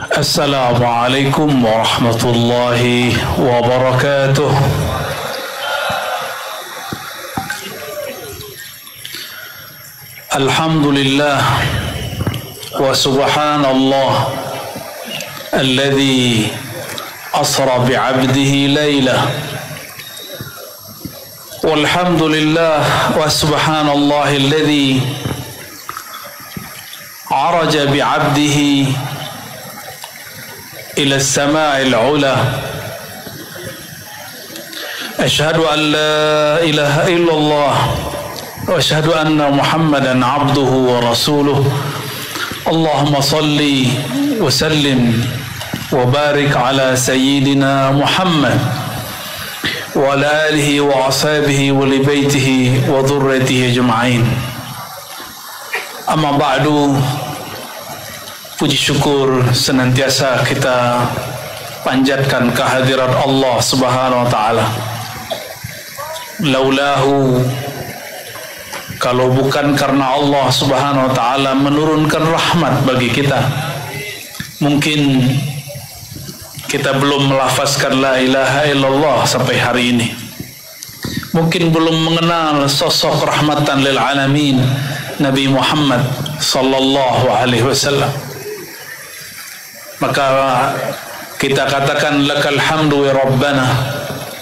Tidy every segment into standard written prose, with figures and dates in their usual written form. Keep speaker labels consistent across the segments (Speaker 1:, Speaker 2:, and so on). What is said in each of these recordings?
Speaker 1: Assalamualaikum warahmatullahi wabarakatuh. Alhamdulillah wa subhanallah alladhi asra bi'abdihi laylah. Walhamdulillah wa subhanallah alladhi araja bi'abdihi إلى السماء العلى. أشهد أن لا إله إلا الله وأشهد أن محمدا عبده ورسوله. اللهم صل وسلم وبارك على سيدنا محمد وعلى آله وأصحابه ولبيته وذريته أجمعين. أما بعد, puji syukur senantiasa kita panjatkan kehadirat Allah Subhanahu wa taala. Laulahu, kalau bukan karena Allah Subhanahu wa taala menurunkan rahmat bagi kita, mungkin kita belum melafazkan la ilaha illallah sampai hari ini. Mungkin belum mengenal sosok rahmatan lil alamin Nabi Muhammad sallallahu alaihi wasallam. Maka kita katakan lakal hamdu ya Rabbana,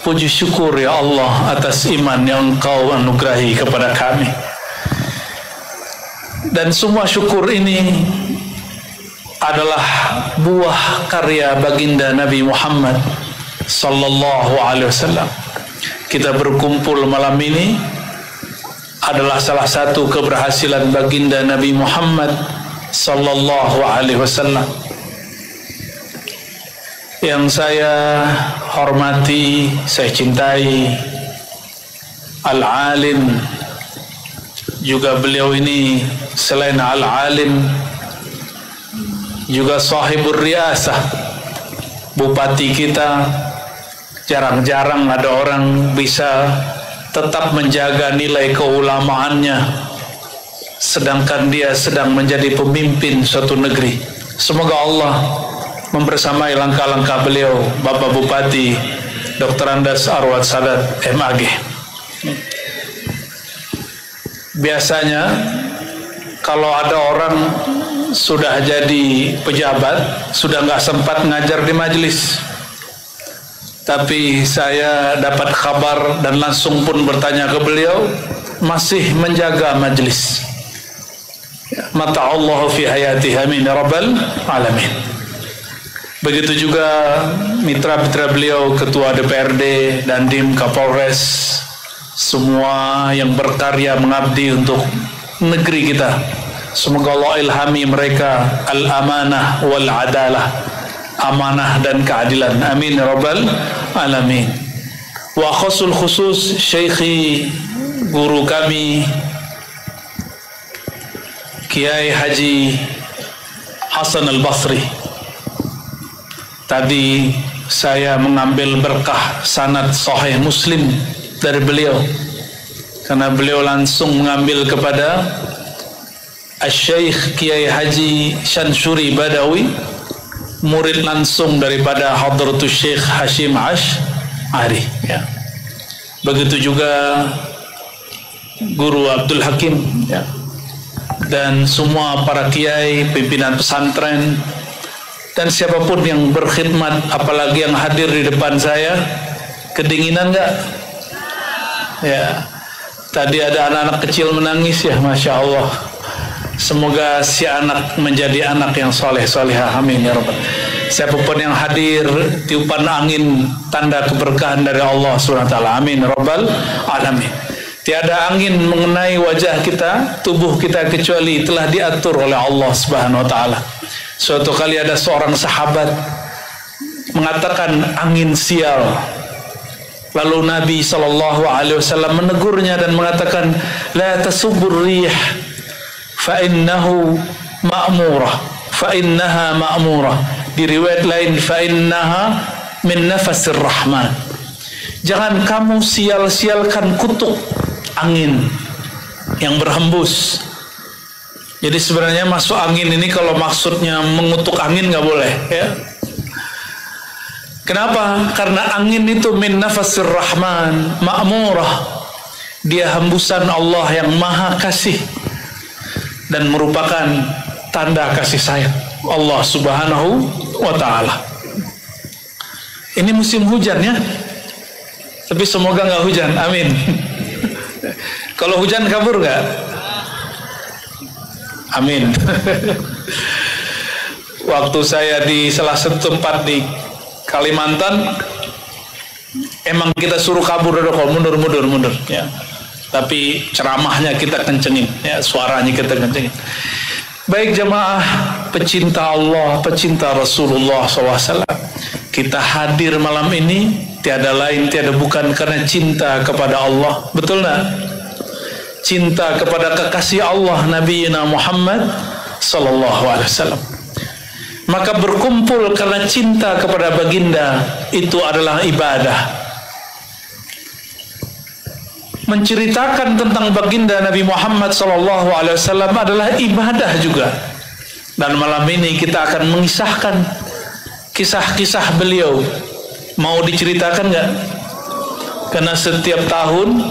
Speaker 1: puji syukur ya Allah atas iman yang Engkau anugerahi kepada kami. Dan semua syukur ini adalah buah karya baginda Nabi Muhammad sallallahu alaihi wasallam. Kita berkumpul malam ini adalah salah satu keberhasilan baginda Nabi Muhammad sallallahu alaihi wasallam. Yang saya hormati, saya cintai, Al-Alim, juga beliau ini selain Al-Alim juga sahibur riasah, bupati kita. Jarang-jarang ada orang bisa tetap menjaga nilai keulamaannya sedangkan dia sedang menjadi pemimpin suatu negeri. Semoga Allah membersamai langkah-langkah beliau, Bapak Bupati Dr. Andas Arwad Sadat MAG. Biasanya kalau ada orang sudah jadi pejabat, sudah nggak sempat ngajar di majelis. Tapi saya dapat kabar dan langsung pun bertanya ke beliau, masih menjaga majelis. Mata Allah fi hayatihi, amin ya rabbal alamin. Begitu juga mitra-mitra beliau, Ketua DPRD, Dandim, Kapolres, semua yang berkarya mengabdi untuk negeri kita. Semoga Allah ilhami mereka al-amanah wal adalah, amanah dan keadilan. Amin ya rabbal alamin. Wa khusul khusus Syekhi, guru kami Kiai Haji Hasan Al-Basri. Tadi saya mengambil berkah sanad Sahih Muslim dari beliau, karena beliau langsung mengambil kepada Asy-Syaikh Kiai Haji Syansuri Badawi, murid langsung daripada Hadratus Syekh Hashim Ash'ari, ya. Begitu juga Guru Abdul Hakim, ya. Dan semua para kiai, pimpinan pesantren, dan siapapun yang berkhidmat, apalagi yang hadir di depan saya. Kedinginan enggak? Ya, tadi ada anak-anak kecil menangis, ya, Masya Allah. Semoga si anak menjadi anak yang soleh-solehah, amin ya rabbal. Siapapun yang hadir, tiupan angin tanda keberkahan dari Allah SWT, amin ya rabbal alamin. Tiada angin mengenai wajah kita, tubuh kita, kecuali telah diatur oleh Allah Subhanahu wa taala. Suatu kali ada seorang sahabat mengatakan angin sial. Lalu Nabi SAW menegurnya dan mengatakan, la tasubur rih fa innahu ma'murah, fa innaha ma'murah. Di riwayat lain, fa innaha min nafasir rahman. Jangan kamu sial-sialkan kutuk angin yang berhembus, Jadi sebenarnya masuk angin ini kalau maksudnya mengutuk angin nggak boleh, ya. Kenapa? Karena angin itu min nafasir rahman ma'murah. Dia hembusan Allah yang maha kasih dan merupakan tanda kasih sayang Allah subhanahu wa ta'ala. Ini musim hujan ya, tapi semoga nggak hujan, amin. Kalau hujan kabur nggak? Amin. Waktu saya di salah satu tempat di Kalimantan, emang kita suruh kabur, kalau mundur ya. Tapi ceramahnya kita kencengin, ya, suaranya kita kencengin. Baik jamaah pecinta Allah, pecinta Rasulullah SAW, kita hadir malam ini tiada lain tiada bukan karena cinta kepada Allah, betul nggak? Cinta kepada kekasih Allah Nabi Muhammad Sallallahu Alaihi Wasallam. Maka berkumpul karena cinta kepada baginda itu adalah ibadah. Menceritakan tentang baginda Nabi Muhammad Sallallahu Alaihi Wasallam adalah ibadah juga. Dan malam ini kita akan mengisahkan kisah-kisah beliau. Mau diceritakan nggak? Karena setiap tahun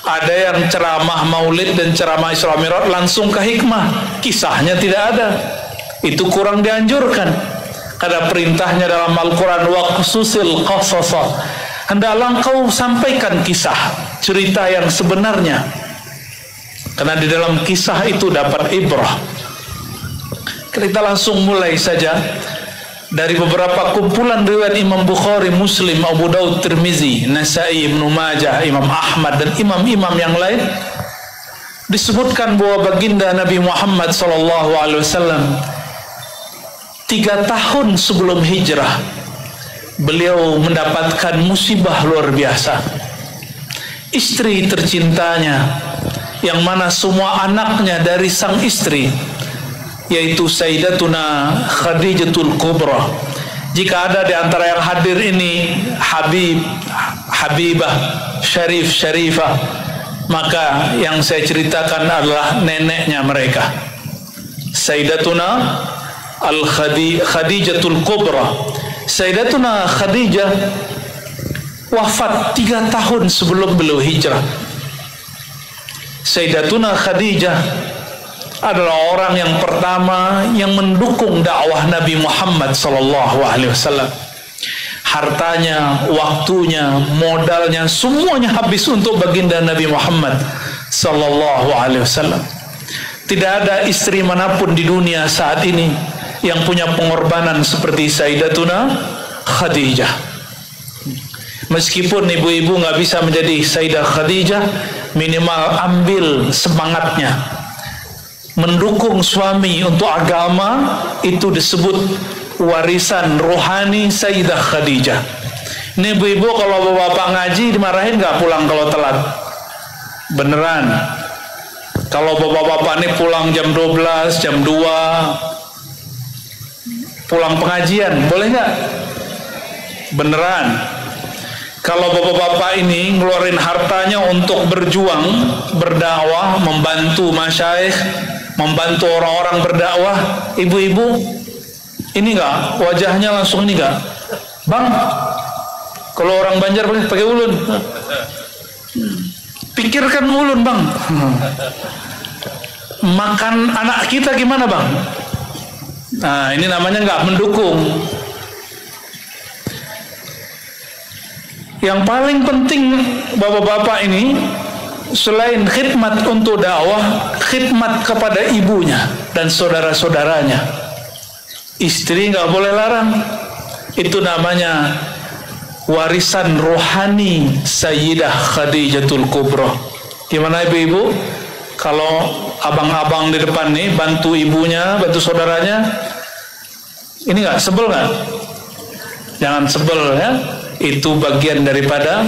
Speaker 1: ada yang ceramah maulid dan ceramah Isra Mi'raj langsung ke hikmah, kisahnya tidak ada. Itu kurang dianjurkan. Karena perintahnya dalam Al-Quran waqsusil qasasa, hendaklah engkau sampaikan kisah, cerita yang sebenarnya. Karena di dalam kisah itu dapat ibrah. Kita langsung mulai saja dari beberapa kumpulan riwayat Imam Bukhari, Muslim, Abu Daud, Tirmizi, Nasai, Ibnu Majah, Imam Ahmad dan imam-imam yang lain. Disebutkan bahwa baginda Nabi Muhammad SAW 3 tahun sebelum hijrah beliau mendapatkan musibah luar biasa. Istri tercintanya, yang mana semua anaknya dari sang istri, yaitu Sayyidatuna Khadijatul Kubra. Jika ada di antara yang hadir ini Habibah, Syarifah, maka yang saya ceritakan adalah neneknya mereka, Sayyidatuna Khadijatul Kubra. Sayyidatuna Khadijah wafat 3 tahun sebelum beliau hijrah. Sayyidatuna Khadijah adalah orang yang pertama yang mendukung dakwah Nabi Muhammad SAW. Hartanya, waktunya, modalnya, semuanya habis untuk baginda Nabi Muhammad SAW. Tidak ada istri manapun di dunia saat ini yang punya pengorbanan seperti Sayyidatuna Khadijah. Meskipun ibu-ibu nggak bisa menjadi Sayyidah Khadijah, minimal ambil semangatnya mendukung suami untuk agama, itu disebut warisan rohani Sayyidah Khadijah. Ini ibu-ibu kalau bapak ngaji dimarahin nggak pulang kalau telat? Beneran. Kalau bapak-bapak ini pulang jam 12, jam 2 pulang pengajian, boleh nggak? Beneran. Kalau bapak-bapak ini ngeluarin hartanya untuk berjuang, berdakwah, membantu masyayikh, membantu orang-orang berdakwah, ibu-ibu ini nggak, wajahnya langsung ini nggak, bang, kalau orang Banjar pakai ulun, pikirkan ulun bang, makan anak kita gimana bang? Nah ini namanya nggak mendukung. Yang paling penting bapak-bapak ini, selain khidmat untuk dakwah, khidmat kepada ibunya dan saudara-saudaranya. Istri nggak boleh larang. Itu namanya warisan rohani Sayyidah Khadijatul Kubra. Gimana ibu-ibu? Kalau abang-abang di depan nih bantu ibunya, bantu saudaranya, ini nggak sebel nggak? Jangan sebel ya. Itu bagian daripada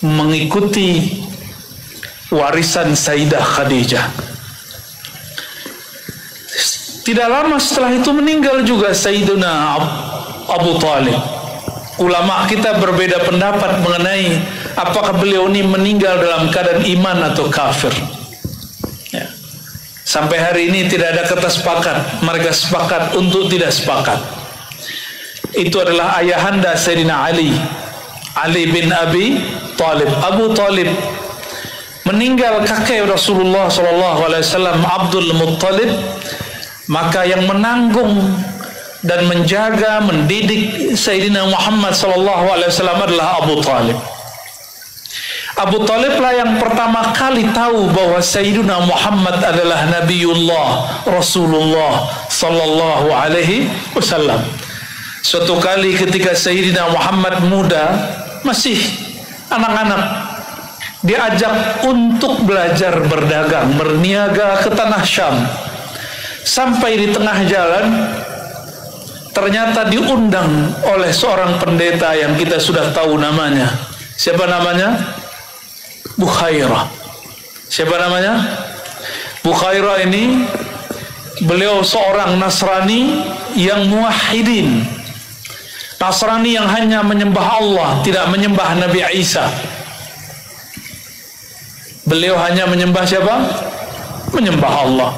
Speaker 1: mengikuti warisan Sayyidah Khadijah. Tidak lama setelah itu meninggal juga Sayyidina Abu Talib. Ulama kita berbeda pendapat mengenai apakah beliau ini meninggal dalam keadaan iman atau kafir. Ya. Sampai hari ini tidak ada kata sepakat. Mereka sepakat untuk tidak sepakat. Itu adalah ayahanda Sayyidina Ali, Ali bin Abi Thalib. Abu Thalib meninggal kakek Rasulullah SAW, Abdul Muttalib. Maka yang menanggung dan menjaga, mendidik Sayyidina Muhammad SAW adalah Abu Thalib. Abu Thalib lah yang pertama kali tahu bahwa Sayyidina Muhammad adalah Nabiullah, Rasulullah Sallallahu Alaihi Wasallam. Suatu kali ketika Sayyidina Muhammad muda, masih anak-anak, diajak untuk belajar berdagang, berniaga ke tanah Syam. Sampai di tengah jalan, ternyata diundang oleh seorang pendeta yang kita sudah tahu namanya. Siapa namanya? Bukhairah. Siapa namanya? Bukhairah ini, beliau seorang Nasrani yang muwahhidin. Nasrani yang hanya menyembah Allah, tidak menyembah Nabi Isa. Beliau hanya menyembah siapa? Menyembah Allah.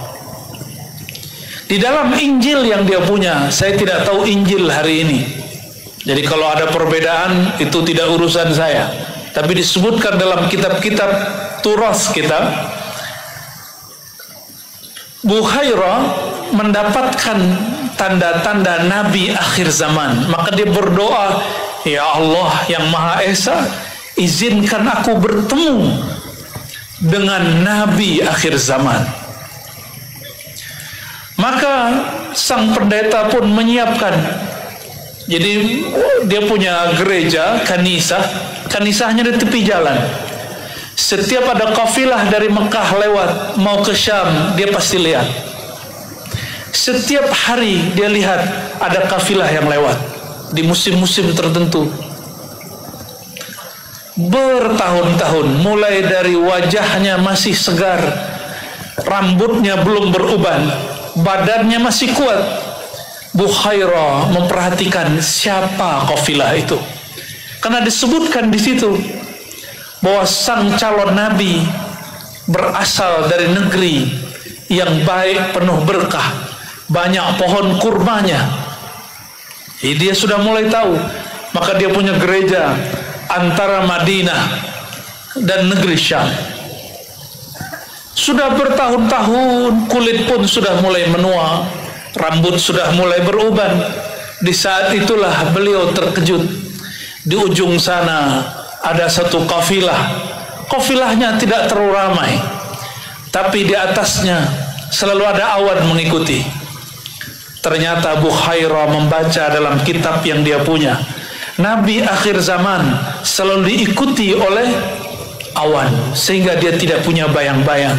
Speaker 1: Di dalam Injil yang dia punya, saya tidak tahu Injil hari ini. Jadi kalau ada perbedaan, itu tidak urusan saya. Tapi disebutkan dalam kitab-kitab turas kita, Bukhairah mendapatkan tanda-tanda Nabi akhir zaman. Maka dia berdoa, ya Allah yang Maha Esa, izinkan aku bertemu dengan Nabi akhir zaman. Maka sang pendeta pun menyiapkan. Jadi dia punya gereja, kanisahnya di tepi jalan. Setiap ada kafilah dari Mekah lewat mau ke Syam, dia pasti lihat. Setiap hari dia lihat ada kafilah yang lewat di musim-musim tertentu. Bertahun-tahun, mulai dari wajahnya masih segar, rambutnya belum beruban, badannya masih kuat. Bukhairah memperhatikan siapa kafilah itu, karena disebutkan di situ bahwa sang calon nabi berasal dari negeri yang baik, penuh berkah, banyak pohon kurmanya. Jadi dia sudah mulai tahu. Maka dia punya gereja antara Madinah dan negeri Syam. Sudah bertahun-tahun, kulit pun sudah mulai menua, rambut sudah mulai beruban. Di saat itulah beliau terkejut. Di ujung sana ada satu kafilah. Kafilahnya tidak terlalu ramai, tapi di atasnya selalu ada awan mengikuti. Ternyata Bukhairah membaca dalam kitab yang dia punya, Nabi akhir zaman selalu diikuti oleh awan, sehingga dia tidak punya bayang-bayang.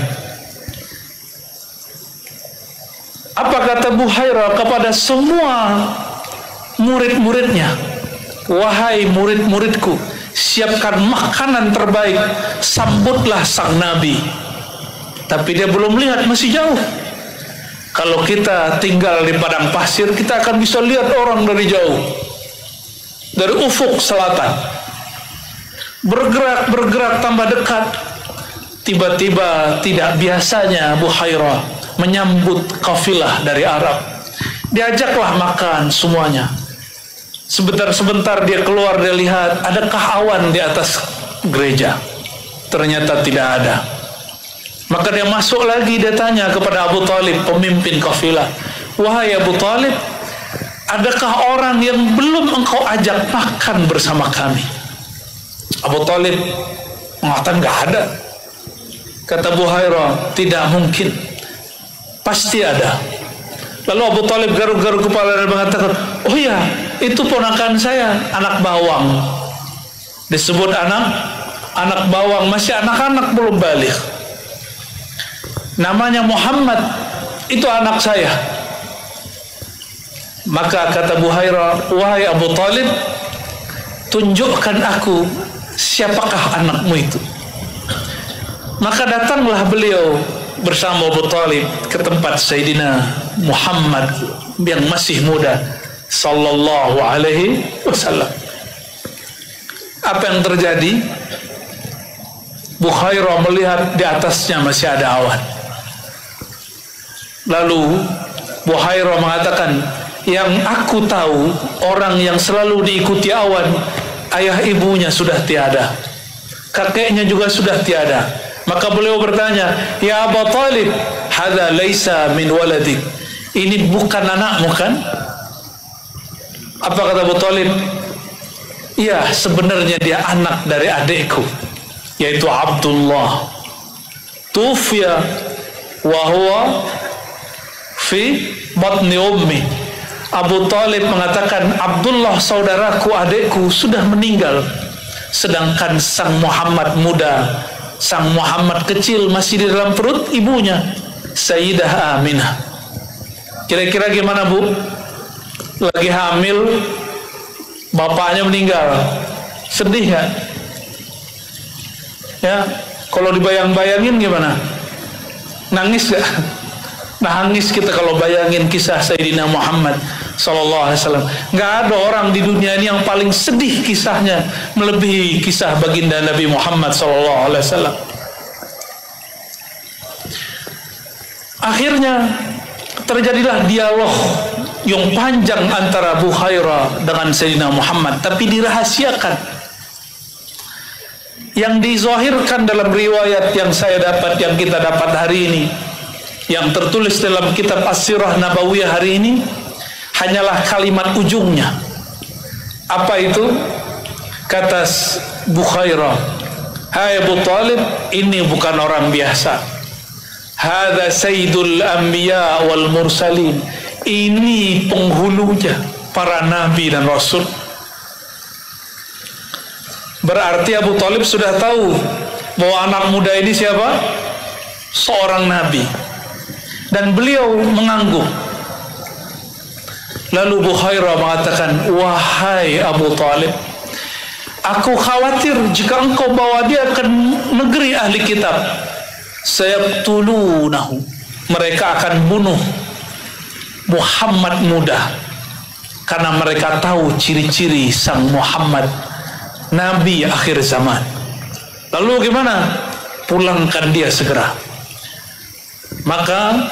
Speaker 1: Apa kata Bukhairah kepada semua murid-muridnya? Wahai murid-muridku, siapkan makanan terbaik, sambutlah sang Nabi. Tapi dia belum lihat, masih jauh. Kalau kita tinggal di padang pasir, kita akan bisa lihat orang dari jauh, dari ufuk selatan. Bergerak tambah dekat. Tiba-tiba tidak biasanya Bukhairah menyambut kafilah dari Arab. Diajaklah makan semuanya. Sebentar-sebentar dia keluar, dia lihat adakah awan di atas gereja. Ternyata tidak ada. Maka dia masuk lagi, dia tanya kepada Abu Thalib, pemimpin kafilah, wahai Abu Thalib, adakah orang yang belum engkau ajak makan bersama kami? Abu Thalib mengatakan enggak ada. Kata Bukhairah, tidak mungkin, pasti ada. Lalu Abu Thalib garuk-garuk kepala dan mengatakan, oh ya, itu ponakan saya, anak bawang. Disebut anak bawang, masih anak-anak, belum balik. Namanya Muhammad, itu anak saya. Maka kata Bukhairah, wahai Abu Thalib, tunjukkan aku siapakah anakmu itu. Maka datanglah beliau bersama Abu Thalib ke tempat Sayyidina Muhammad yang masih muda Sallallahu Alaihi Wasallam. Apa yang terjadi? Bukhairah melihat di atasnya masih ada awan. Lalu Buhairah mengatakan, yang aku tahu orang yang selalu diikuti awan, ayah ibunya sudah tiada, kakeknya juga sudah tiada. Maka beliau bertanya, ya Abu Talib, hadza laisa min waladik, ini bukan anakmu kan? Apa kata Abu Talib? Ya, sebenarnya dia anak dari adikku, yaitu Abdullah. Tufiya wa huwa fi batni ummi. Abu Talib mengatakan, Abdullah saudaraku, adikku sudah meninggal, sedangkan sang Muhammad muda, sang Muhammad kecil masih di dalam perut ibunya, Sayyidah Aminah. Kira-kira gimana, Bu? Lagi hamil, bapaknya meninggal, sedih gak? Ya, kalau dibayang-bayangin gimana? Nangis gak? Nangis kita kalau bayangin kisah Sayyidina Muhammad sallallahu alaihi wasallam. Nggak ada orang di dunia ini yang paling sedih kisahnya melebihi kisah baginda Nabi Muhammad sallallahu alaihi wasallam. Akhirnya terjadilah dialog yang panjang antara Buhairah dengan Sayyidina Muhammad, tapi dirahasiakan. Yang dizahirkan dalam riwayat yang saya dapat, yang kita dapat hari ini, yang tertulis dalam kitab As-Sirah Nabawiyah hari ini, hanyalah kalimat ujungnya. Apa itu? Kata Buhairah, hai Abu Talib, ini bukan orang biasa. Hadza sayyidul anbiya wal mursalin, ini penghulunya para nabi dan rasul. Berarti Abu Talib sudah tahu bahwa anak muda ini siapa? Seorang nabi. Dan beliau mengangguk. Lalu Buhairah mengatakan, wahai Abu Talib, aku khawatir jika engkau bawa dia ke negeri ahli kitab, sayaqtulunahu, mereka akan bunuh Muhammad muda, karena mereka tahu ciri-ciri sang Muhammad, Nabi akhir zaman. Lalu gimana? Pulangkan dia segera. Maka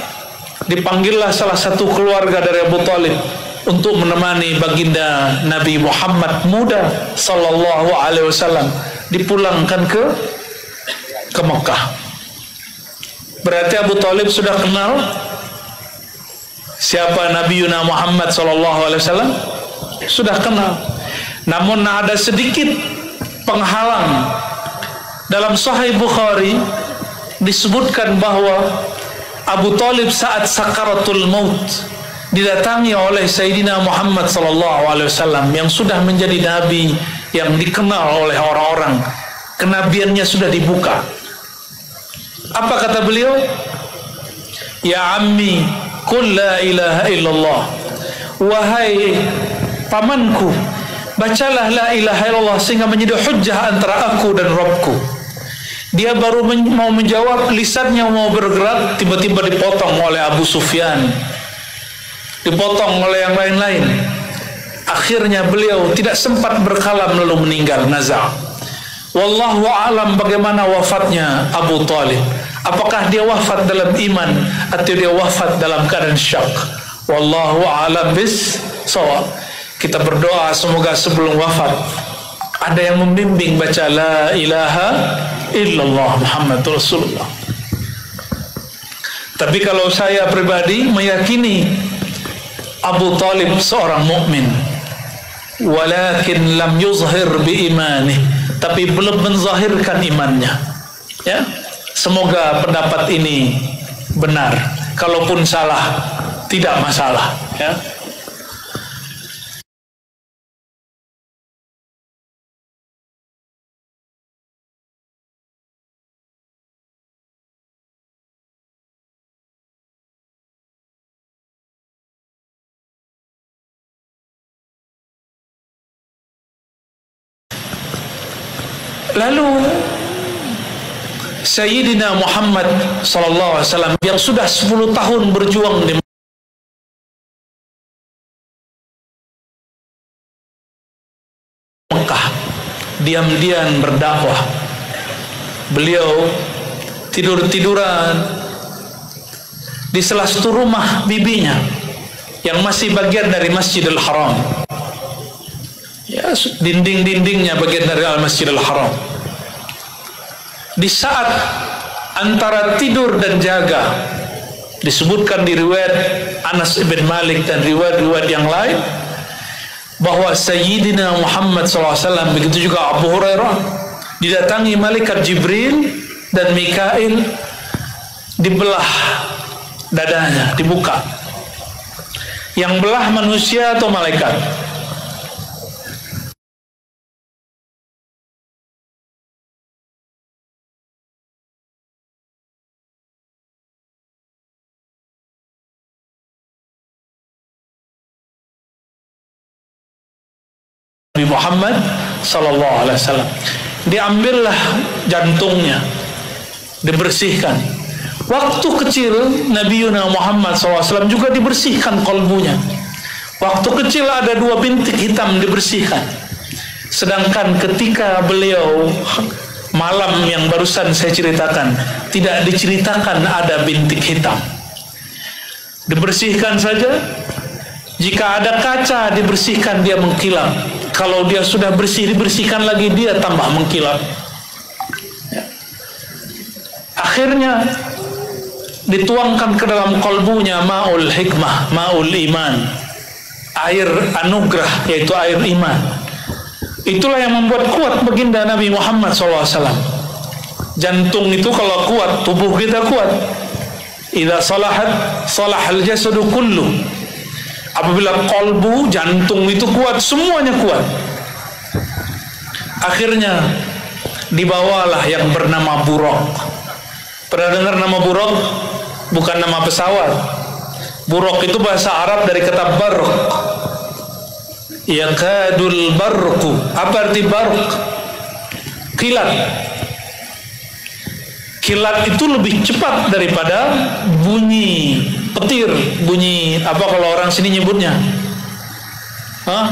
Speaker 1: dipanggillah salah satu keluarga dari Abu Talib untuk menemani baginda Nabi Muhammad muda sallallahu alaihi wasallam dipulangkan ke Mekah. Berarti Abu Talib sudah kenal siapa Nabi Yuna Muhammad sallallahu alaihi wasallam, sudah kenal. Namun ada sedikit penghalang. Dalam Sahih Bukhari disebutkan bahwa Abu Talib saat sakaratul maut didatangi oleh Sayyidina Muhammad sallallahu alaihi wasallam yang sudah menjadi nabi yang dikenal oleh orang-orang. Kenabiannya sudah dibuka. Apa kata beliau? Ya ammi, qul la ilaha illallah. Wahai pamanku, bacalah la ilaha illallah sehingga menjadi hujjah antara aku dan Rabbku. Dia baru mau menjawab, lisannya mau bergerak, tiba-tiba dipotong oleh Abu Sufyan, dipotong oleh yang lain-lain. Akhirnya beliau tidak sempat berkalam lalu meninggal naza'. Wallahu a'lam bagaimana wafatnya Abu Talib. Apakah dia wafat dalam iman atau dia wafat dalam keadaan syak? Wallahu a'lam bis-shawab. Kita berdoa semoga sebelum wafat ada yang membimbing baca la ilaha illallah Muhammadur Rasulullah. Tapi kalau saya pribadi meyakini Abu Talib seorang mukmin, walakin lam yuzhir bi imani, tapi belum menzahirkan imannya. Ya, semoga pendapat ini benar. Kalaupun salah, tidak masalah. Ya. Lalu Sayyidina Muhammad sallallahu alaihi wasallam yang sudah 10 tahun berjuang di Mekah, diam-diam berdakwah. Beliau tidur-tiduran di salah satu rumah bibinya yang masih bagian dari Masjidil Haram. Ya, dinding-dindingnya bagian dari Al-Masjidil Haram. Di saat antara tidur dan jaga, disebutkan di riwayat Anas ibn Malik dan riwayat-riwayat yang lain bahwa Sayyidina Muhammad SAW, begitu juga Abu Hurairah, didatangi malaikat Jibril dan Mikail, dibelah dadanya, dibuka. Yang belah manusia atau malaikat? Nabi Muhammad sallallahu alaihi wasallam. Diambillah jantungnya, dibersihkan. Waktu kecil Nabi Muhammad SAW juga dibersihkan kolbunya. Waktu kecil ada 2 bintik hitam dibersihkan. Sedangkan ketika beliau malam yang barusan saya ceritakan, tidak diceritakan ada bintik hitam. Dibersihkan saja. Jika ada kaca dibersihkan, dia mengkilap. Kalau dia sudah bersih, dibersihkan lagi, dia tambah mengkilap. Ya. Akhirnya dituangkan ke dalam kolbunya ma'ul hikmah, ma'ul iman, air anugerah, yaitu air iman. Itulah yang membuat kuat baginda Nabi Muhammad SAW. Jantung itu kalau kuat, tubuh kita kuat. Idza salahat salahal jasadu kullu. Apabila kolbu, jantung itu kuat, semuanya kuat. Akhirnya dibawalah yang bernama Buraq. Pernah dengar nama Buraq? Bukan nama pesawat. Buraq itu bahasa Arab dari kata barq. Yakadul barqu. Apa arti barq? Kilat. Kilat itu lebih cepat daripada bunyi petir. Bunyi apa kalau orang sini nyebutnya? Hah?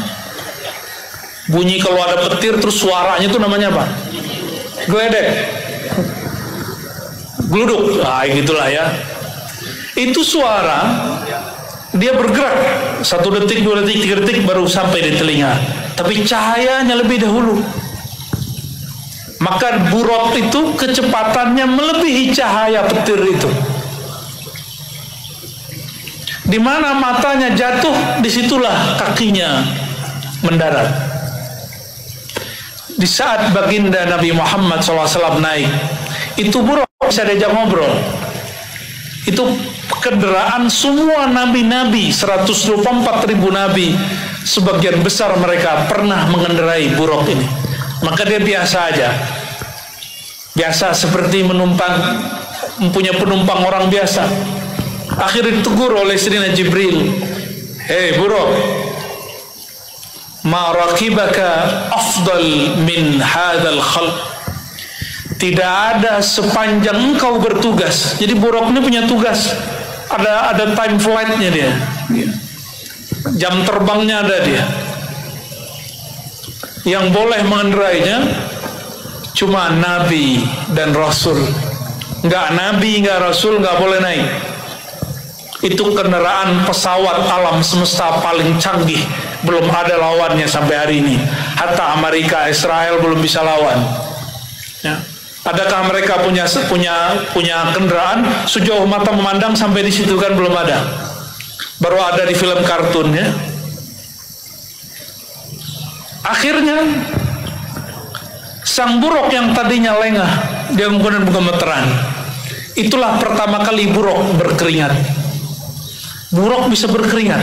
Speaker 1: Bunyi kalau ada petir terus suaranya itu namanya apa? Geledek. Gluduk. Nah, gitulah ya. Itu suara dia bergerak 1 detik, 2 detik, 3 detik baru sampai di telinga. Tapi cahayanya lebih dahulu. Maka Buraq itu kecepatannya melebihi cahaya petir itu. Di mana matanya jatuh, disitulah kakinya mendarat. Di saat baginda Nabi Muhammad SAW naik, itu Buraq bisa diajak ngobrol. Itu kendaraan semua nabi-nabi, 124.000 nabi, sebagian besar mereka pernah mengendarai Buraq ini. Maka dia biasa aja, biasa seperti mempunyai penumpang orang biasa. Akhirnya ditegur oleh Sayyidina Jibril, "Hei Buraq, ma rakibaka afdal min hadzal khalq." Tidak ada sepanjang engkau bertugas. Jadi Buraq ini punya tugas. Ada time flight-nya dia. Jam terbangnya ada dia. Yang boleh mengendarainya cuma Nabi dan Rasul. Enggak Nabi, enggak Rasul, enggak boleh naik. Itu kendaraan pesawat alam semesta paling canggih. Belum ada lawannya sampai hari ini. Hatta Amerika, Israel belum bisa lawan. Ya. Adakah mereka punya kendaraan sejauh mata memandang sampai di situ? Kan belum ada. Baru ada di film kartun ya. Akhirnya sang Buraq yang tadinya lengah, dia menggunakan gemeteran. Itulah pertama kali Buraq berkeringat. Buraq bisa berkeringat.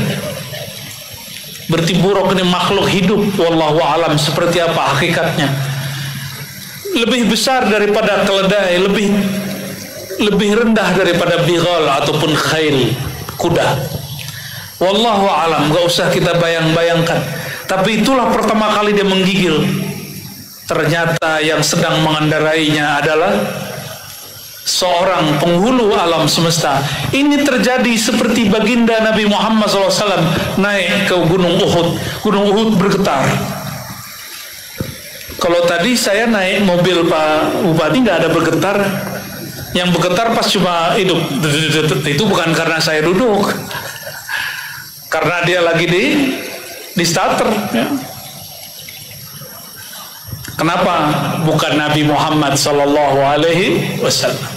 Speaker 1: Berarti Buraq ini makhluk hidup. Wallahu alam seperti apa hakikatnya. Lebih besar daripada keledai, lebih rendah daripada bighal ataupun khail, kuda. Wallahu alam, gak usah kita bayang-bayangkan. Tapi itulah pertama kali dia menggigil. Ternyata yang sedang mengendarainya adalah seorang penghulu alam semesta. Ini terjadi seperti baginda Nabi Muhammad SAW naik ke Gunung Uhud. Gunung Uhud bergetar. Kalau tadi saya naik mobil Pak Bupati nggak ada bergetar. Yang bergetar pas cuma hidup. Itu bukan karena saya duduk. Karena dia lagi di starter. Ya. Kenapa? Bukan Nabi Muhammad sallallahu alaihi wasallam.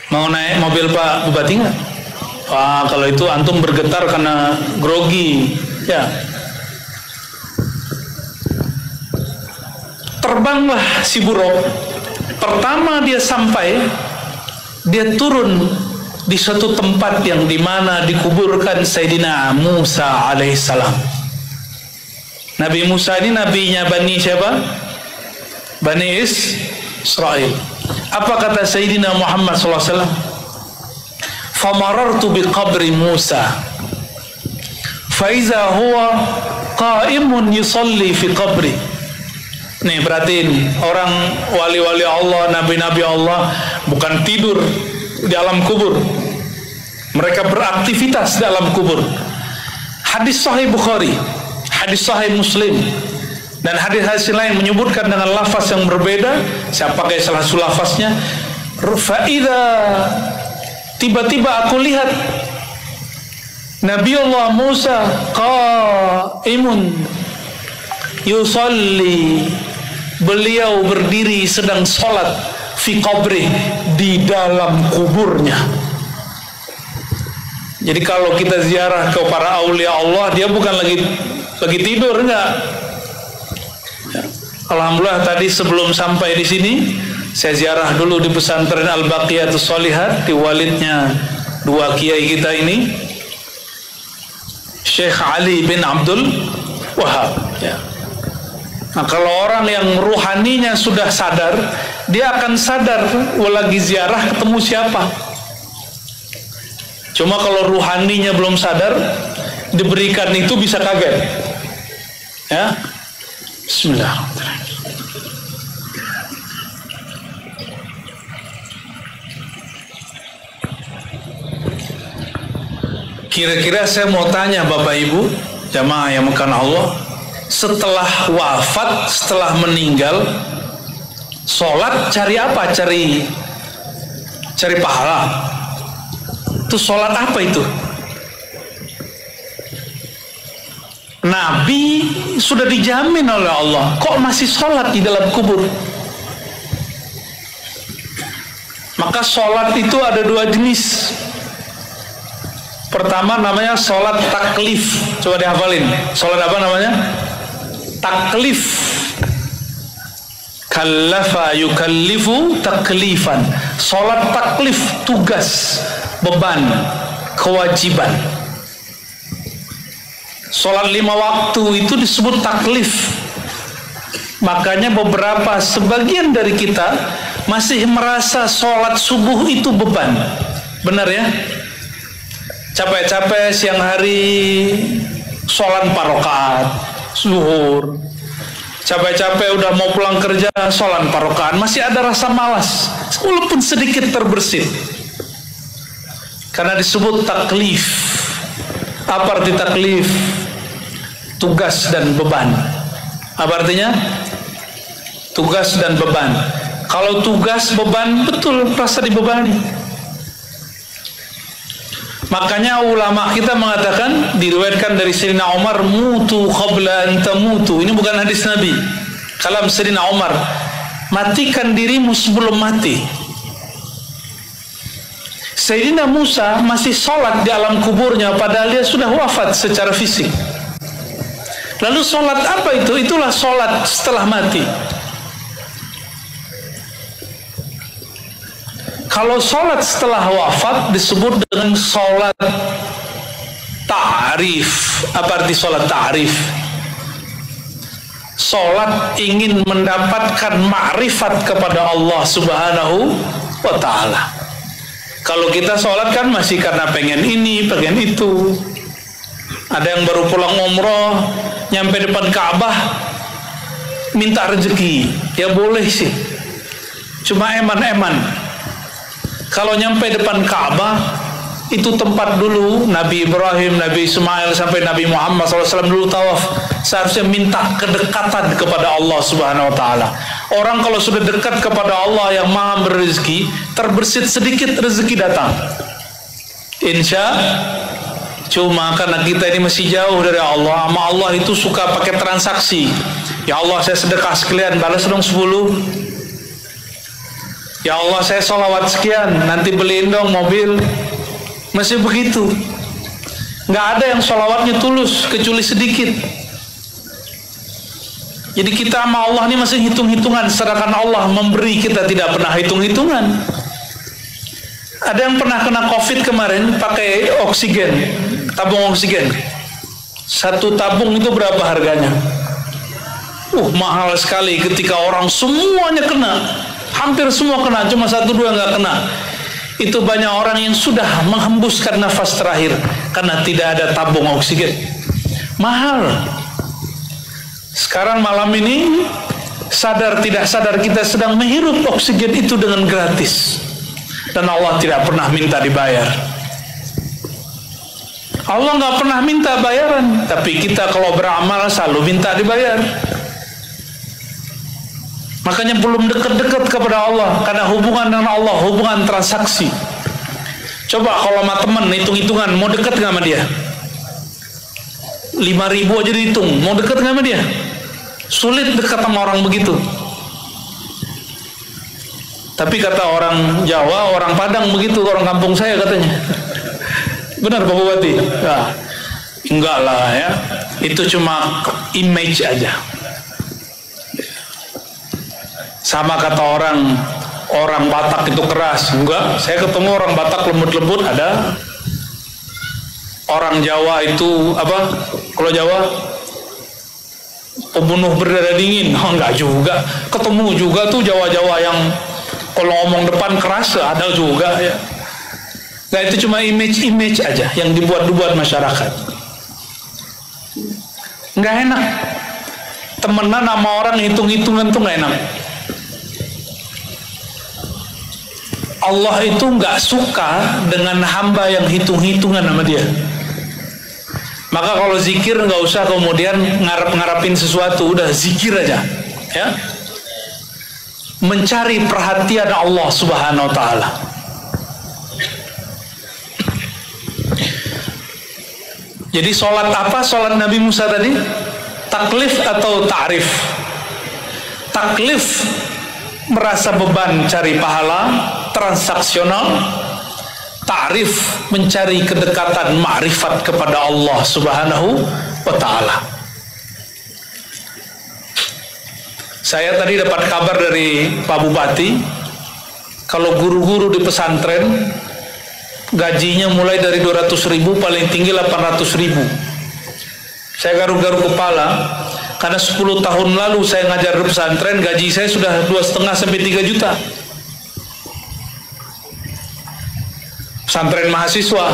Speaker 1: Mau naik mobil Pak Bupati nggak? Wah, kalau itu antum bergetar karena grogi. Ya. Terbanglah si buruk. Pertama dia sampai, dia turun di suatu tempat yang dimana dikuburkan Sayyidina Musa alaihissalam. Nabi Musa ini nabinya Bani siapa? Bani Israel. Apa kata Sayyidina Muhammad SAW? Famarartu biqabri Musa faiza huwa qaimun yusalli fi qabri. Nih perhatiin, orang wali-wali Allah, nabi-nabi Allah bukan tidur di alam kubur, mereka beraktivitas di alam kubur. Hadis Sahih Bukhari, hadis Sahih Muslim, dan hadis-hadis lain menyebutkan dengan lafaz yang berbeda. Saya pakai salah satu lafaznya. Fa'idha, tiba-tiba aku lihat Nabi Allah Musa qaimun yusalli, beliau berdiri sedang sholat fi qabri, di dalam kuburnya. Jadi kalau kita ziarah ke para aulia Allah, dia bukan lagi tidur, enggak. Alhamdulillah tadi sebelum sampai di sini saya ziarah dulu di pesantren Al-Baqiyatus Sholihat, di walidnya dua kiai kita ini, Syekh Ali bin Abdul Wahab. Ya. Nah, kalau orang yang ruhaninya sudah sadar, dia akan sadar lagi ziarah ketemu siapa. Cuma kalau ruhaninya belum sadar, diberikan itu bisa kaget. Ya. Bismillahirrahmanirrahim. Kira-kira saya mau tanya Bapak Ibu jamaah yang makan Allah, setelah wafat, setelah meninggal, sholat cari apa? Cari pahala. Itu sholat apa itu? Nabi sudah dijamin oleh Allah, kok masih sholat di dalam kubur? Maka sholat itu ada dua jenis. Pertama namanya sholat taklif. Coba dihafalin. Sholat apa namanya? Taklif. Kallafa yukallifu taklifan. Sholat taklif, tugas, beban, kewajiban. Sholat 5 waktu itu disebut taklif. Makanya sebagian dari kita masih merasa sholat subuh itu beban. Benar ya? Capek-capek siang hari sholat 4 rakaat zuhur, capek-capek udah mau pulang kerja sholat 4 rakaat, masih ada rasa malas walaupun sedikit terbersit, karena disebut taklif. Apa arti taklif? Tugas dan beban. Apa artinya? Tugas dan beban. Kalau tugas beban, betul rasa dibebani. Makanya ulama kita mengatakan, diriwayatkan dari Sayyidina Umar, mutu qabla an tamutu. Ini bukan hadis Nabi, kalam Sayyidina Umar. Matikan dirimu sebelum mati. Sayyidina Musa masih sholat di alam kuburnya, padahal dia sudah wafat secara fisik. Lalu sholat apa itu? Itulah sholat setelah mati. Kalau sholat setelah wafat disebut dengan sholat ta'rif. Apa arti sholat ta'rif? Sholat ingin mendapatkan ma'rifat kepada Allah Subhanahu wa ta'ala. Kalau kita sholat kan masih karena pengen ini, pengen itu. Ada yang baru pulang umroh, nyampe depan Ka'bah, minta rezeki. Ya boleh sih, cuma eman-eman. Kalau nyampe depan Ka'bah, Itu tempat dulu Nabi Ibrahim, Nabi Ismail sampai Nabi Muhammad SAW dulu tawaf. Seharusnya minta kedekatan kepada Allah Subhanahu Wa Taala. Orang kalau sudah dekat kepada Allah yang Maha berrezeki, terbersit sedikit rezeki datang. Insya. Cuma karena kita ini masih jauh dari Allah, sama Allah itu suka pakai transaksi. Ya Allah, saya sedekah sekian, balas dong 10. Ya Allah, saya sholawat sekian, nanti beliin dong mobil. Masih begitu. Nggak ada yang sholawatnya tulus kecuali sedikit. Jadi kita sama Allah ini masih hitung-hitungan, sedangkan Allah memberi, kita tidak pernah hitung-hitungan. Ada yang pernah kena COVID kemarin pakai oksigen, tabung oksigen. Satu tabung itu berapa harganya? Mahal sekali ketika orang semuanya kena. Hampir semua kena, cuma 1-2 nggak kena. Itu banyak orang yang sudah menghembuskan nafas terakhir karena tidak ada tabung oksigen. Mahal. Sekarang malam ini, sadar tidak sadar kita sedang menghirup oksigen itu dengan gratis. Dan Allah tidak pernah minta dibayar. Allah nggak pernah minta bayaran, tapi kita kalau beramal selalu minta dibayar. Makanya belum dekat-dekat kepada Allah, karena hubungan dengan Allah hubungan transaksi. Coba kalau sama teman hitung-hitungan, mau dekat nggak sama dia? 5.000 aja dihitung, mau dekat nggak sama dia? Sulit dekat sama orang begitu. Tapi kata orang Jawa, orang Padang begitu, orang kampung saya katanya. Benar Pak Bupati? Nah, enggak lah ya, itu cuma image aja. Sama kata orang Batak itu keras. Enggak, saya ketemu orang Batak lembut-lembut ada. Orang Jawa itu apa? Kalau Jawa pembunuh berdarah dingin. Oh, enggak juga. Ketemu juga tuh Jawa-Jawa yang kalau ngomong depan keras ada juga ya. Nah, itu cuma image aja yang dibuat masyarakat. Enggak enak. Temenan sama orang hitung-hitungan tuh enggak enak. Allah itu nggak suka dengan hamba yang hitung-hitungan sama dia. Maka kalau zikir nggak usah kemudian ngarep-ngarepin sesuatu, udah zikir aja, ya. Mencari perhatian Allah Subhanahu Wa Taala. Jadi sholat apa? Sholat Nabi Musa tadi? Taklif atau ta'rif? Taklif merasa beban cari pahala, transaksional. Ta'rif mencari kedekatan, ma'rifat kepada Allah Subhanahu wa Ta'ala. Saya tadi dapat kabar dari Pak Bupati, kalau guru-guru di pesantren gajinya mulai dari 200.000, paling tinggi 800.000. Saya garuk-garuk kepala, karena 10 tahun lalu saya ngajar di pesantren, gaji saya sudah 2,5 sampai 3 juta. Pesantren mahasiswa.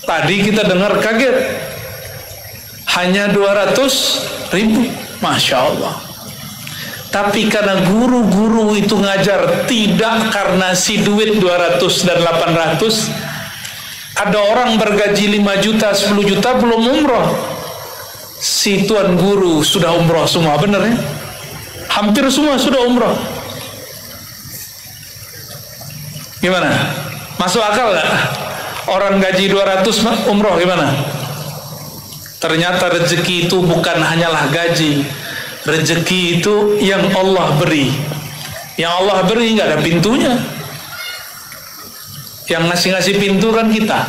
Speaker 1: Tadi kita dengar kaget, hanya 200.000, Masya Allah. Tapi karena guru-guru itu ngajar tidak karena si duit 200 dan 800. Ada orang bergaji 5 juta, 10 juta belum umroh. Si tuan guru sudah umroh semua, bener ya? Hampir semua sudah umroh. Gimana? Masuk akal gak? Orang gaji 200 umroh gimana? Ternyata rezeki itu bukan hanyalah gaji. Rezeki itu yang Allah beri. Yang Allah beri nggak ada pintunya. Yang ngasih-ngasih pintu kan kita,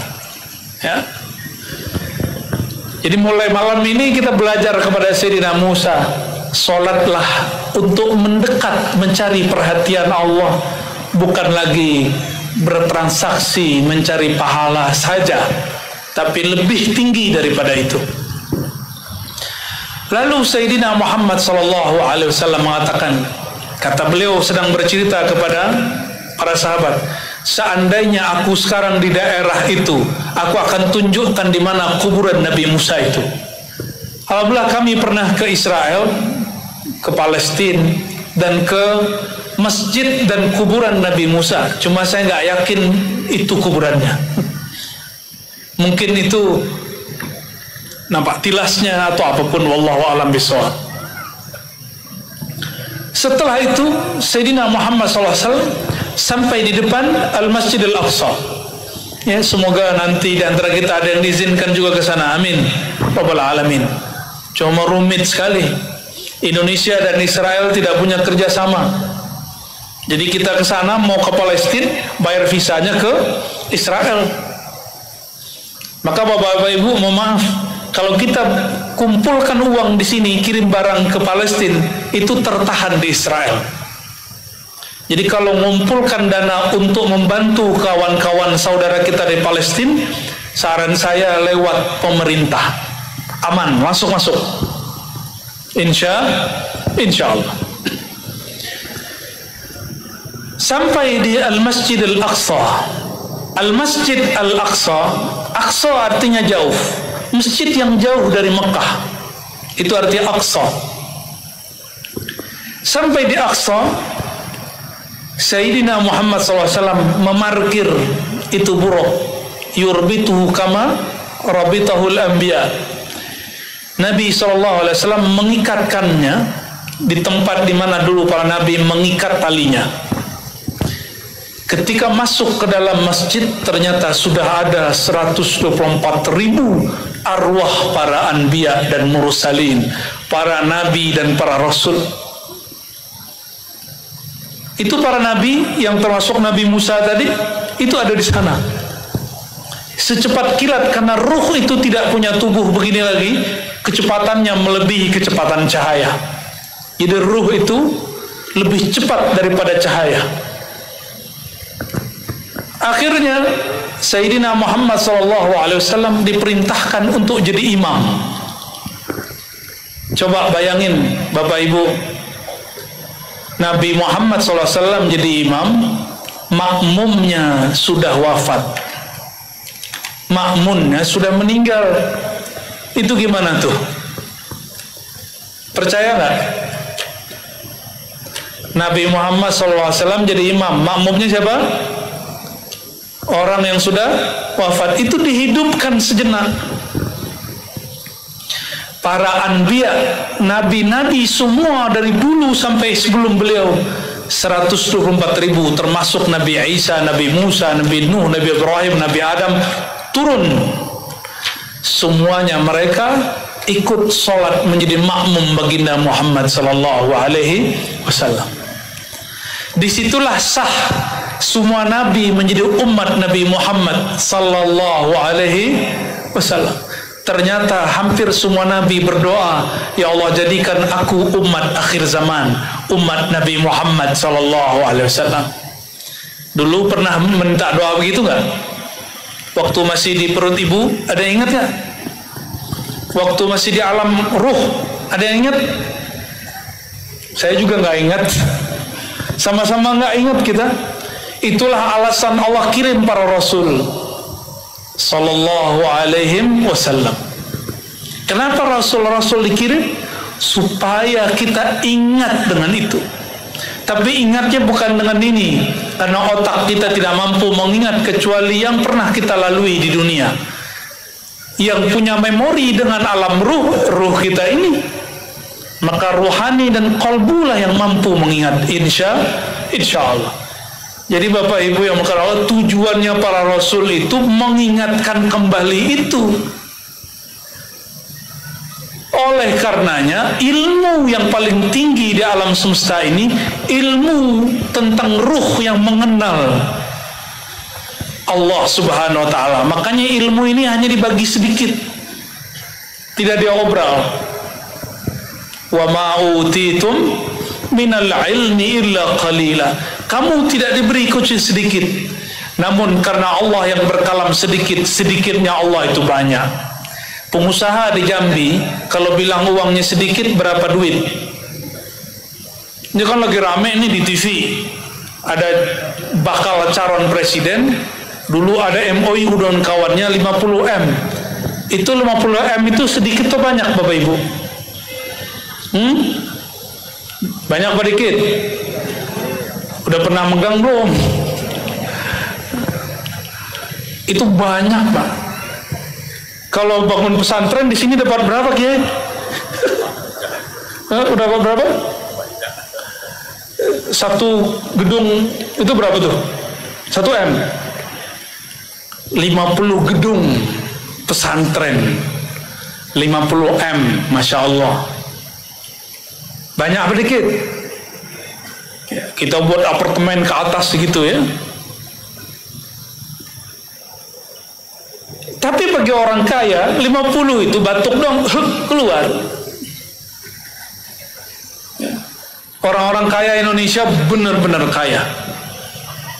Speaker 1: ya. Jadi mulai malam ini kita belajar kepada Sayyidina Musa, sholatlah untuk mendekat, mencari perhatian Allah, bukan lagi bertransaksi mencari pahala saja, tapi lebih tinggi daripada itu. Lalu Sayyidina Muhammad SAW mengatakan, kata beliau sedang bercerita kepada para sahabat, seandainya aku sekarang di daerah itu, aku akan tunjukkan di mana kuburan Nabi Musa itu. Alhamdulillah kami pernah ke Israel, ke Palestina, dan ke masjid dan kuburan Nabi Musa. Cuma saya nggak yakin itu kuburannya. Mungkin itu nampak tilasnya atau apapun, wallahu a'lam bishawab. Setelah itu Sayyidina Muhammad SAW sampai di depan Al-Masjid Al-Aqsa. Ya, semoga nanti di antara kita ada yang diizinkan juga ke sana. Amin rabbal alamin. Cuma rumit sekali. Indonesia dan Israel tidak punya kerjasama. Jadi kita ke sana mau ke Palestina, bayar visanya ke Israel. Maka Bapak Ibu, mohon maaf, kalau kita kumpulkan uang di sini kirim barang ke Palestina, itu tertahan di Israel. Jadi kalau mengumpulkan dana untuk membantu kawan-kawan saudara kita di Palestina, saran saya lewat pemerintah, aman, langsung masuk. Insya Allah. Sampai di Al-Masjid Al-Aqsa. Al-Masjid Al-Aqsa, Aqsa artinya jauh, masjid yang jauh dari Mekah, itu artinya Aqsa. Sampai di Aqsa, Sayyidina Muhammad SAW memarkir itu buruk, yurbituhu kama rabitahul anbiya. Nabi SAW mengikatkannya di tempat di mana dulu para nabi mengikat talinya. Ketika masuk ke dalam masjid, ternyata sudah ada 124.000 arwah para anbiya dan mursalin, para nabi dan para rasul. Itu para nabi yang termasuk Nabi Musa tadi, itu ada di sana. Secepat kilat, karena ruh itu tidak punya tubuh begini lagi, kecepatannya melebihi kecepatan cahaya. Jadi ruh itu lebih cepat daripada cahaya. Akhirnya Sayyidina Muhammad SAW diperintahkan untuk jadi imam. Coba bayangin Bapak Ibu, Nabi Muhammad SAW jadi imam, makmumnya sudah wafat, makmunnya sudah meninggal. Itu gimana tuh? Percaya nggak? Nabi Muhammad SAW jadi imam, makmumnya siapa? Orang yang sudah wafat. Itu dihidupkan sejenak. Para anbiya, nabi-nabi semua dari dulu sampai sebelum beliau, 124.000, termasuk Nabi Isa, Nabi Musa, Nabi Nuh, Nabi Ibrahim, Nabi Adam, turun. Semuanya mereka ikut sholat menjadi makmum baginda Muhammad sallallahu alaihi wasallam. Disitulah sah semua nabi menjadi umat Nabi Muhammad sallallahu alaihi wasallam. Ternyata hampir semua nabi berdoa, ya Allah jadikan aku umat akhir zaman, umat Nabi Muhammad sallallahu alaihi wasallam. Dulu pernah minta doa begitu nggak? Waktu masih di perut ibu, ada yang ingat nggak? Waktu masih di alam ruh, ada yang ingat? Saya juga nggak ingat. Sama-sama nggak ingat kita. Itulah alasan Allah kirim para rasul sallallahu alaihi wasallam. Kenapa rasul-rasul dikirim? Supaya kita ingat dengan itu. Tapi ingatnya bukan dengan ini, karena otak kita tidak mampu mengingat kecuali yang pernah kita lalui di dunia. Yang punya memori dengan alam ruh kita ini, maka ruhani dan qalbulah yang mampu mengingat. Insya Allah. Jadi Bapak Ibu yang berkata, tujuannya para rasul itu mengingatkan kembali itu. Oleh karenanya ilmu yang paling tinggi di alam semesta ini, ilmu tentang ruh yang mengenal Allah Subhanahu wa ta'ala. Makanya ilmu ini hanya dibagi sedikit, tidak diobral. Wa ma utitum minal ilmi illa qalila. Kamu tidak diberi kecuali sedikit, namun karena Allah yang berkalam sedikit, sedikitnya Allah itu banyak. Pengusaha di Jambi kalau bilang uangnya sedikit, berapa duit? Ini kan lagi rame ini di TV, ada bakal calon presiden. Dulu ada MOU dengan kawannya 50M. Itu 50M itu sedikit atau banyak Bapak Ibu? Banyak apa dikit? Udah pernah megang belum? Itu banyak, Pak. Kalau bangun pesantren di sini dapat berapa, Kiai? Udah dapat berapa? Satu gedung itu berapa tuh? 1 M. 50 gedung pesantren 50 M, Masya Allah. Banyak apa dikit? Kita buat apartemen ke atas gitu ya. Tapi bagi orang kaya 50 itu batuk dong keluar. Orang-orang kaya Indonesia benar-benar kaya.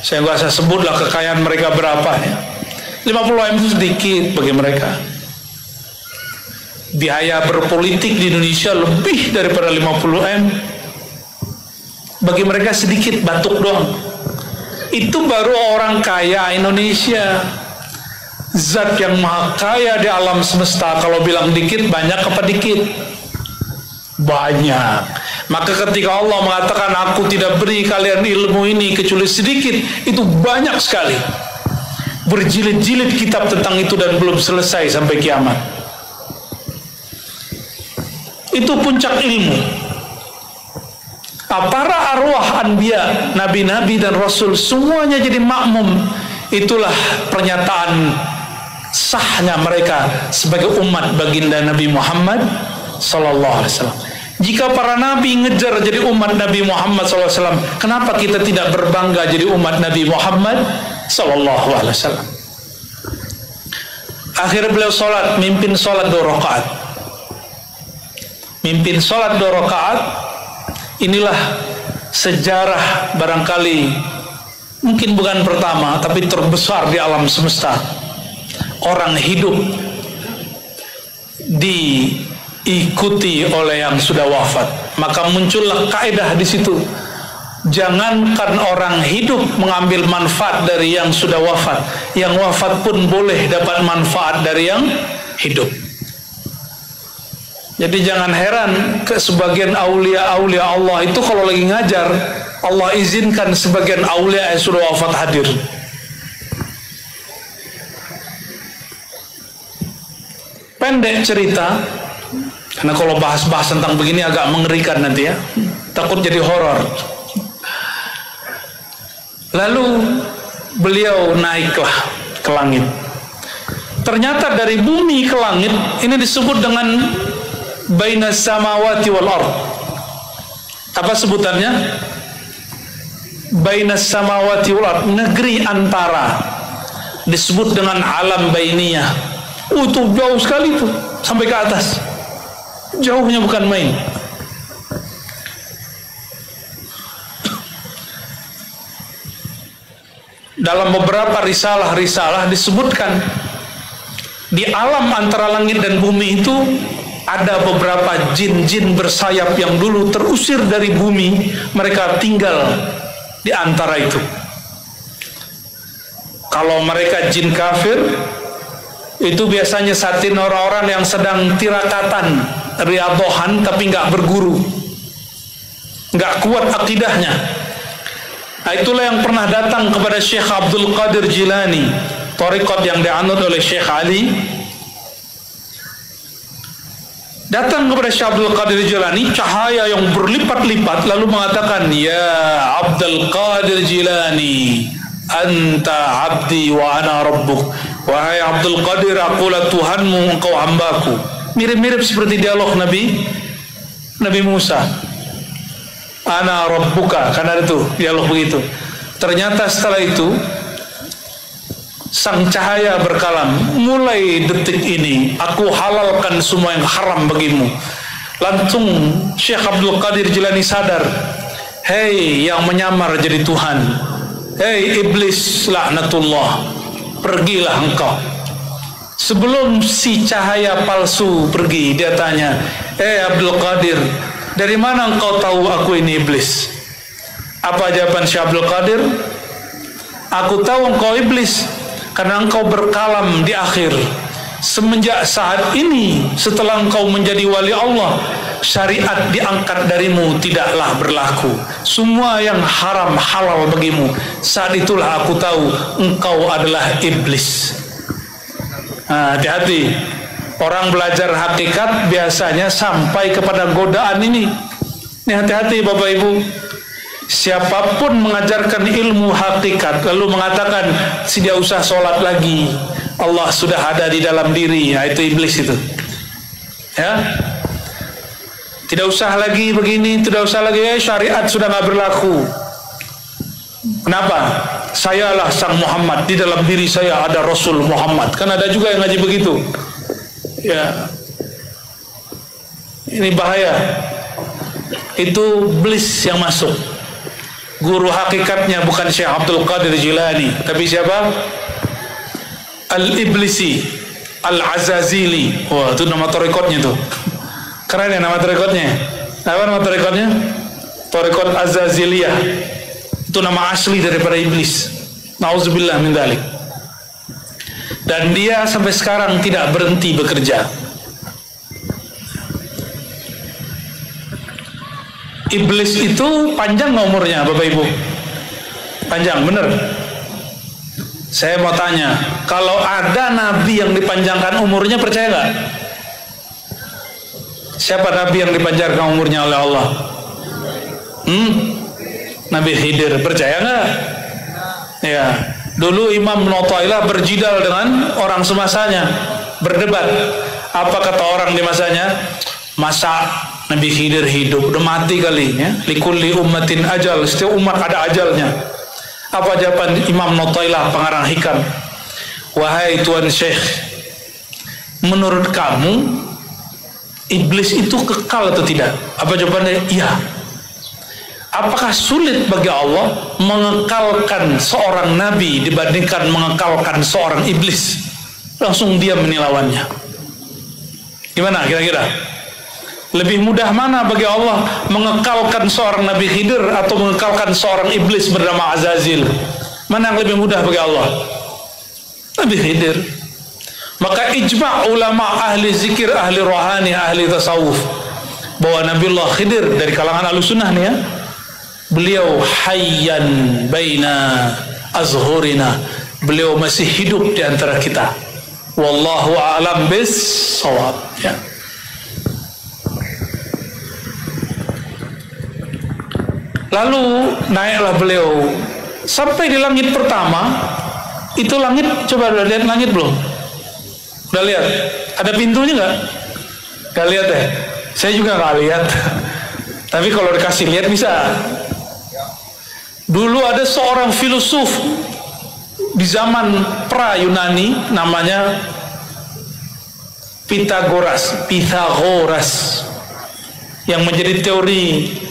Speaker 1: Saya nggak usah sebutlah kekayaan mereka berapa ya. 50 M itu sedikit bagi mereka. Biaya berpolitik di Indonesia lebih daripada 50 M. Bagi mereka sedikit, batuk doang. Itu baru orang kaya Indonesia. Zat yang maha kaya di alam semesta, kalau bilang dikit, banyak apa dikit? Banyak. Maka ketika Allah mengatakan aku tidak beri kalian ilmu ini kecuali sedikit, itu banyak sekali. Berjilid-jilid kitab tentang itu dan belum selesai sampai kiamat. Itu puncak ilmu. Para arwah anbiya, nabi-nabi dan rasul semuanya jadi makmum. Itulah pernyataan sahnya mereka sebagai umat baginda Nabi Muhammad sallallahu alaihi wasallam. Jika para nabi ngejar jadi umat Nabi Muhammad sallallahu alaihi wasallam, kenapa kita tidak berbangga jadi umat Nabi Muhammad sallallahu alaihi wasallam? Akhirnya beliau sholat, mimpin sholat 2 rakaat. Mimpin sholat 2 rakaat. Inilah sejarah barangkali mungkin bukan pertama tapi terbesar di alam semesta. Orang hidup diikuti oleh yang sudah wafat. Maka muncullah kaidah di situ. Jangankan orang hidup mengambil manfaat dari yang sudah wafat, yang wafat pun boleh dapat manfaat dari yang hidup. Jadi jangan heran ke sebagian aulia-aulia Allah itu kalau lagi ngajar, Allah izinkan sebagian aulia yang sudah wafat hadir. Pendek cerita, karena kalau bahas-bahas tentang begini agak mengerikan nanti ya, takut jadi horor. Lalu beliau naiklah ke langit. Ternyata dari bumi ke langit ini disebut dengan bainas samawati wal ard. Apa sebutannya? Bainas samawati wal ard, negeri antara. Disebut dengan alam bainiyah. Itu jauh sekali tuh sampai ke atas. Jauhnya bukan main. Dalam beberapa risalah-risalah disebutkan di alam antara langit dan bumi itu ada beberapa jin-jin bersayap yang dulu terusir dari bumi, mereka tinggal di antara itu. Kalau mereka jin kafir, itu biasanya satin orang-orang yang sedang tirakatan, riadohan tapi nggak berguru, nggak kuat akidahnya. Nah, itulah yang pernah datang kepada Syekh Abdul Qadir Jilani, thariqat yang dianut oleh Syekh Ali. Datang kepada Syekh Abdul Qadir Jilani, cahaya yang berlipat-lipat, lalu mengatakan, "Ya Abdul Qadir Jilani, anta abdi wa ana rabbuk." Wahai Abdul Qadir, akulah Tuhanmu, engkau hambaku. Mirip-mirip seperti dialog Nabi Musa. Ana rabbuka, kan ada tuh dialog begitu. Ternyata setelah itu sang cahaya berkalam, mulai detik ini aku halalkan semua yang haram bagimu. Langsung Syekh Abdul Qadir Jilani sadar, hei yang menyamar jadi Tuhan, hei iblis laknatullah, pergilah engkau. Sebelum si cahaya palsu pergi, dia tanya, Abdul Qadir, dari mana engkau tahu aku ini iblis? Apa jawaban Syekh Abdul Qadir? Aku tahu engkau iblis karena engkau berkalam di akhir. Semenjak saat ini, setelah engkau menjadi wali Allah syariat diangkat darimu tidaklah berlaku. Semua yang haram halal bagimu. Saat itulah aku tahu engkau adalah iblis. Hati-hati. Orang belajar hakikat biasanya sampai kepada godaan ini. Ini hati-hati Bapak Ibu. Siapapun mengajarkan ilmu hakikat lalu mengatakan tidak usah sholat lagi, Allah sudah ada di dalam diri, itu iblis itu. Ya, tidak usah lagi begini, tidak usah lagi, syariat sudah nggak berlaku. Kenapa? Sayalah sang Muhammad, di dalam diri saya ada Rasul Muhammad. Kan ada juga yang ngaji begitu. Ya, ini bahaya. Itu iblis yang masuk. Guru hakikatnya bukan Syekh Abdul Qadir Jilani, tapi siapa? Al-Iblisi, Al-Azazili. Wah, itu nama tarekatnya tuh. Keren ya nama tarekatnya. Apa nama tarekatnya? Tarekat Azaziliyah. Itu nama asli daripada iblis. Nauzubillah min dzalik. Dan dia sampai sekarang tidak berhenti bekerja. Iblis itu panjang nggak umurnya Bapak Ibu? Panjang, bener. Saya mau tanya, kalau ada nabi yang dipanjangkan umurnya, percaya nggak? Siapa nabi yang dipanjangkan umurnya oleh Allah? Nabi Khidir, percaya nggak? Ya, dulu Imam Nu'tailah berjidal dengan orang semasanya, berdebat. Apa kata orang di masanya? Masa Nabi Khidir hidup, udah mati kali ya. Likulli ummatin ajal, setiap umat ada ajalnya. Apa jawaban Imam Nu'tailah pengarang hikam? Wahai Tuan Syekh, menurut kamu iblis itu kekal atau tidak? Apa jawabannya? Iya. Apakah sulit bagi Allah mengekalkan seorang nabi dibandingkan mengekalkan seorang iblis? Langsung dia menilawannya. Gimana kira-kira? Lebih mudah mana bagi Allah mengekalkan seorang Nabi Khidir atau mengekalkan seorang iblis bernama Azazil? Mana yang lebih mudah bagi Allah? Nabi Khidir. Maka ijma' ulama ahli zikir, ahli rohani, ahli tasawuf bahwa Nabiullah Khidir dari kalangan Ahlussunnah nih ya, beliau hayyan baina azhurina, beliau masih hidup di antara kita. Wallahu a'lam bis-shawab ya. Lalu naiklah beliau sampai di langit pertama. Itu langit, coba udah lihat langit belum? Udah lihat? Ada pintunya nggak? Nggak lihat ya? Saya juga nggak lihat. Tapi kalau dikasih lihat bisa. Dulu ada seorang filosof di zaman pra Yunani namanya Pythagoras yang menjadi teori.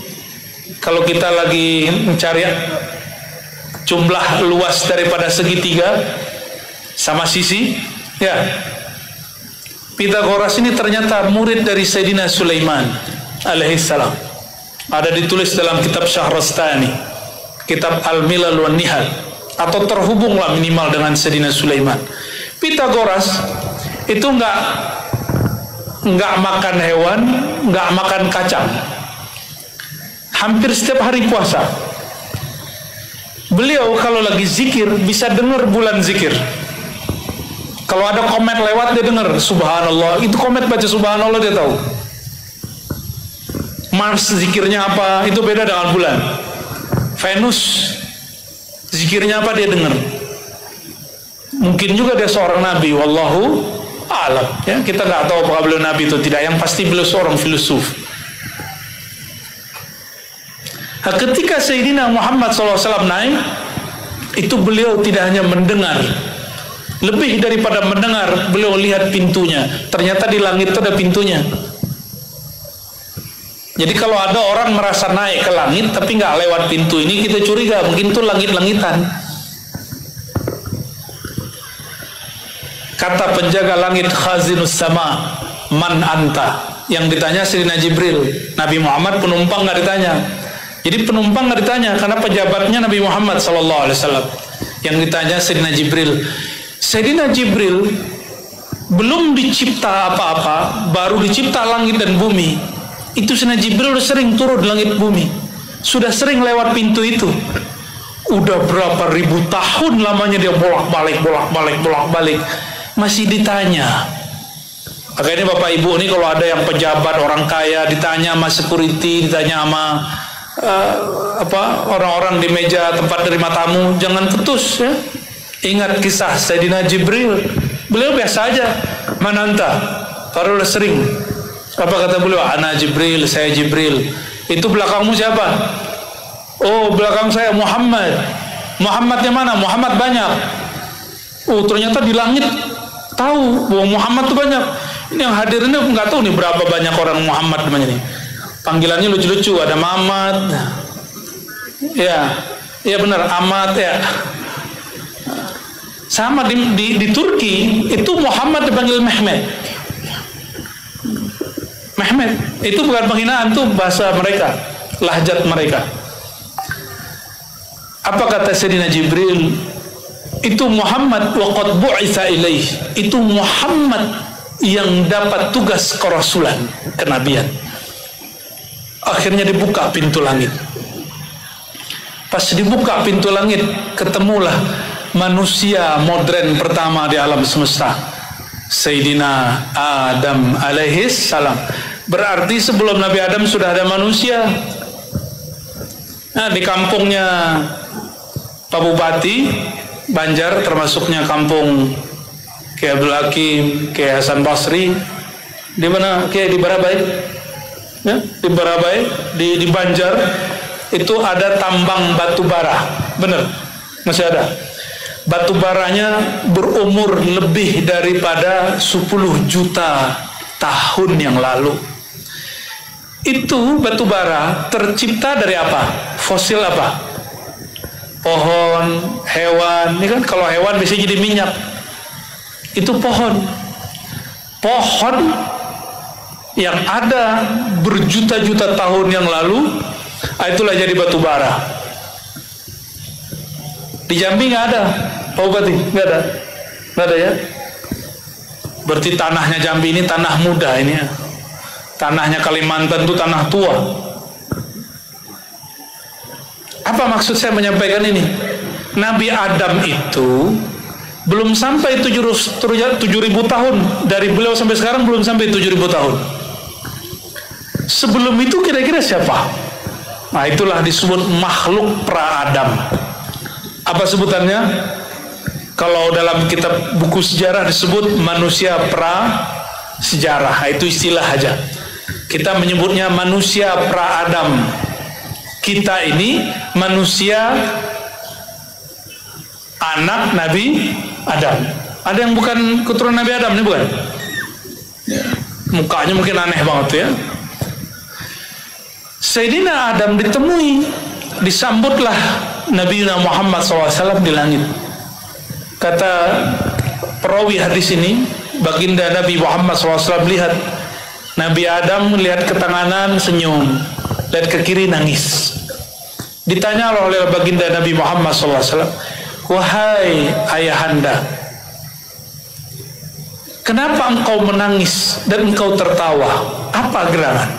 Speaker 1: Kalau kita lagi mencari jumlah luas daripada segitiga sama sisi, ya. Pythagoras ini ternyata murid dari Sayyidina Sulaiman alaihissalam. Ada ditulis dalam kitab Syahrastani, kitab Al-Milal wan Nihal, atau terhubunglah minimal dengan Sayyidina Sulaiman. Pythagoras itu nggak makan hewan, nggak makan kacang. Hampir setiap hari puasa. Beliau kalau lagi zikir bisa dengar bulan zikir. Kalau ada komet lewat dia dengar subhanallah. Itu komet baca subhanallah dia tahu. Mars zikirnya apa, itu beda dengan bulan. Venus zikirnya apa dia dengar. Mungkin juga dia seorang nabi, wallahu a'lam. Ya, kita nggak tahu apakah beliau nabi itu tidak. Yang pasti beliau seorang filosof. Ketika Sayyidina Muhammad SAW naik, itu beliau tidak hanya mendengar, lebih daripada mendengar, beliau lihat pintunya. Ternyata di langit itu ada pintunya. Jadi kalau ada orang merasa naik ke langit tapi nggak lewat pintu ini, kita curiga mungkin itu langit-langitan. Kata penjaga langit khazinus sama, man anta, yang ditanya Sayyidina Jibril. Nabi Muhammad penumpang nggak ditanya. Jadi penumpang nggak ditanya karena pejabatnya Nabi Muhammad SAW. Yang ditanya Sayyidina Jibril. Sayyidina Jibril belum dicipta apa-apa, baru dicipta langit dan bumi. Itu Sayyidina Jibril udah sering turun di langit bumi, sudah sering lewat pintu itu. Udah berapa ribu tahun lamanya dia bolak-balik, masih ditanya. Makanya Bapak Ibu ini kalau ada yang pejabat, orang kaya, ditanya sama security, ditanya sama orang-orang di meja tempat terima tamu, jangan putus ya. Ingat kisah Sayyidina Jibril. Beliau biasa aja, mananta, padahal udah sering. Apa kata beliau? Ana Jibril, saya Jibril. Itu belakangmu siapa? Oh, belakang saya Muhammad. Muhammadnya mana? Muhammad banyak. Oh, ternyata di langit tahu bahwa Muhammad tuh banyak. Ini yang hadir ini nggak tahu nih berapa banyak orang Muhammad namanya nih. Panggilannya lucu-lucu, ada Mamat. Ya, iya benar, Ahmad ya. Sama di Turki itu Muhammad dipanggil Mehmet. Mehmet itu bukan penghinaan, tuh bahasa mereka, lahjat mereka. Apa kata Sayyidina Jibril? Itu Muhammad waqad bu'itsa ilaih. Itu Muhammad yang dapat tugas kerasulan, kenabian. Akhirnya dibuka pintu langit. Pas dibuka pintu langit, ketemulah manusia modern pertama di alam semesta, Sayyidina Adam alaihis salam. Berarti sebelum Nabi Adam sudah ada manusia. Nah, di kampungnya Pak Bupati Banjar, termasuknya kampung Kiai Abdul Hakim, Kiai Hasan Basri, di mana Kiai di Barabai, ya, di Barabai, di Banjar itu ada tambang batu bara, bener, masih ada. Batu baranya berumur lebih daripada 10 juta tahun yang lalu. Itu batu bara tercipta dari apa? Fosil apa? Pohon, hewan. Ini kan kalau hewan biasanya jadi minyak. Itu pohon. Pohon yang ada berjuta-juta tahun yang lalu, itulah jadi batu bara. Di Jambi nggak ada, Pak Bupati, nggak ada ya. Berarti tanahnya Jambi ini tanah muda ini ya. Tanahnya Kalimantan itu tanah tua. Apa maksud saya menyampaikan ini? Nabi Adam itu belum sampai 7.000 tahun. Dari beliau sampai sekarang belum sampai 7.000 tahun. Sebelum itu kira-kira siapa? Nah, itulah disebut makhluk pra-Adam. Apa sebutannya? Kalau dalam kitab buku sejarah disebut manusia pra-sejarah. Itu istilah aja. Kita menyebutnya manusia pra-Adam. Kita ini manusia anak Nabi Adam. Ada yang bukan keturunan Nabi Adam, ini bukan? Ya. Mukanya mungkin aneh banget ya. Sayyidina Adam ditemui, disambutlah Nabi Muhammad SAW di langit. Kata perawi hadis ini, baginda Nabi Muhammad SAW lihat Nabi Adam, lihat ke kanan senyum, lihat ke kiri nangis. Ditanya oleh baginda Nabi Muhammad SAW, wahai ayahanda, kenapa engkau menangis dan engkau tertawa? Apa gerangan?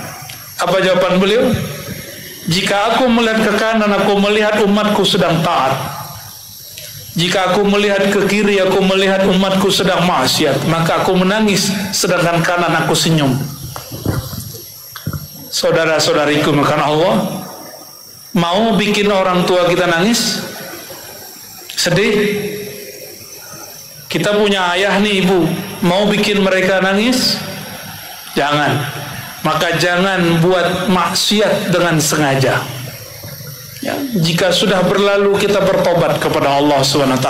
Speaker 1: Apa jawaban beliau? Jika aku melihat ke kanan, aku melihat umatku sedang taat. Jika aku melihat ke kiri, aku melihat umatku sedang maksiat. Maka aku menangis, sedangkan kanan aku senyum. Saudara-saudariku, makan Allah, mau bikin orang tua kita nangis? Sedih? Kita punya ayah nih, ibu, mau bikin mereka nangis? Jangan. Maka jangan buat maksiat dengan sengaja. Ya, jika sudah berlalu, kita bertobat kepada Allah SWT.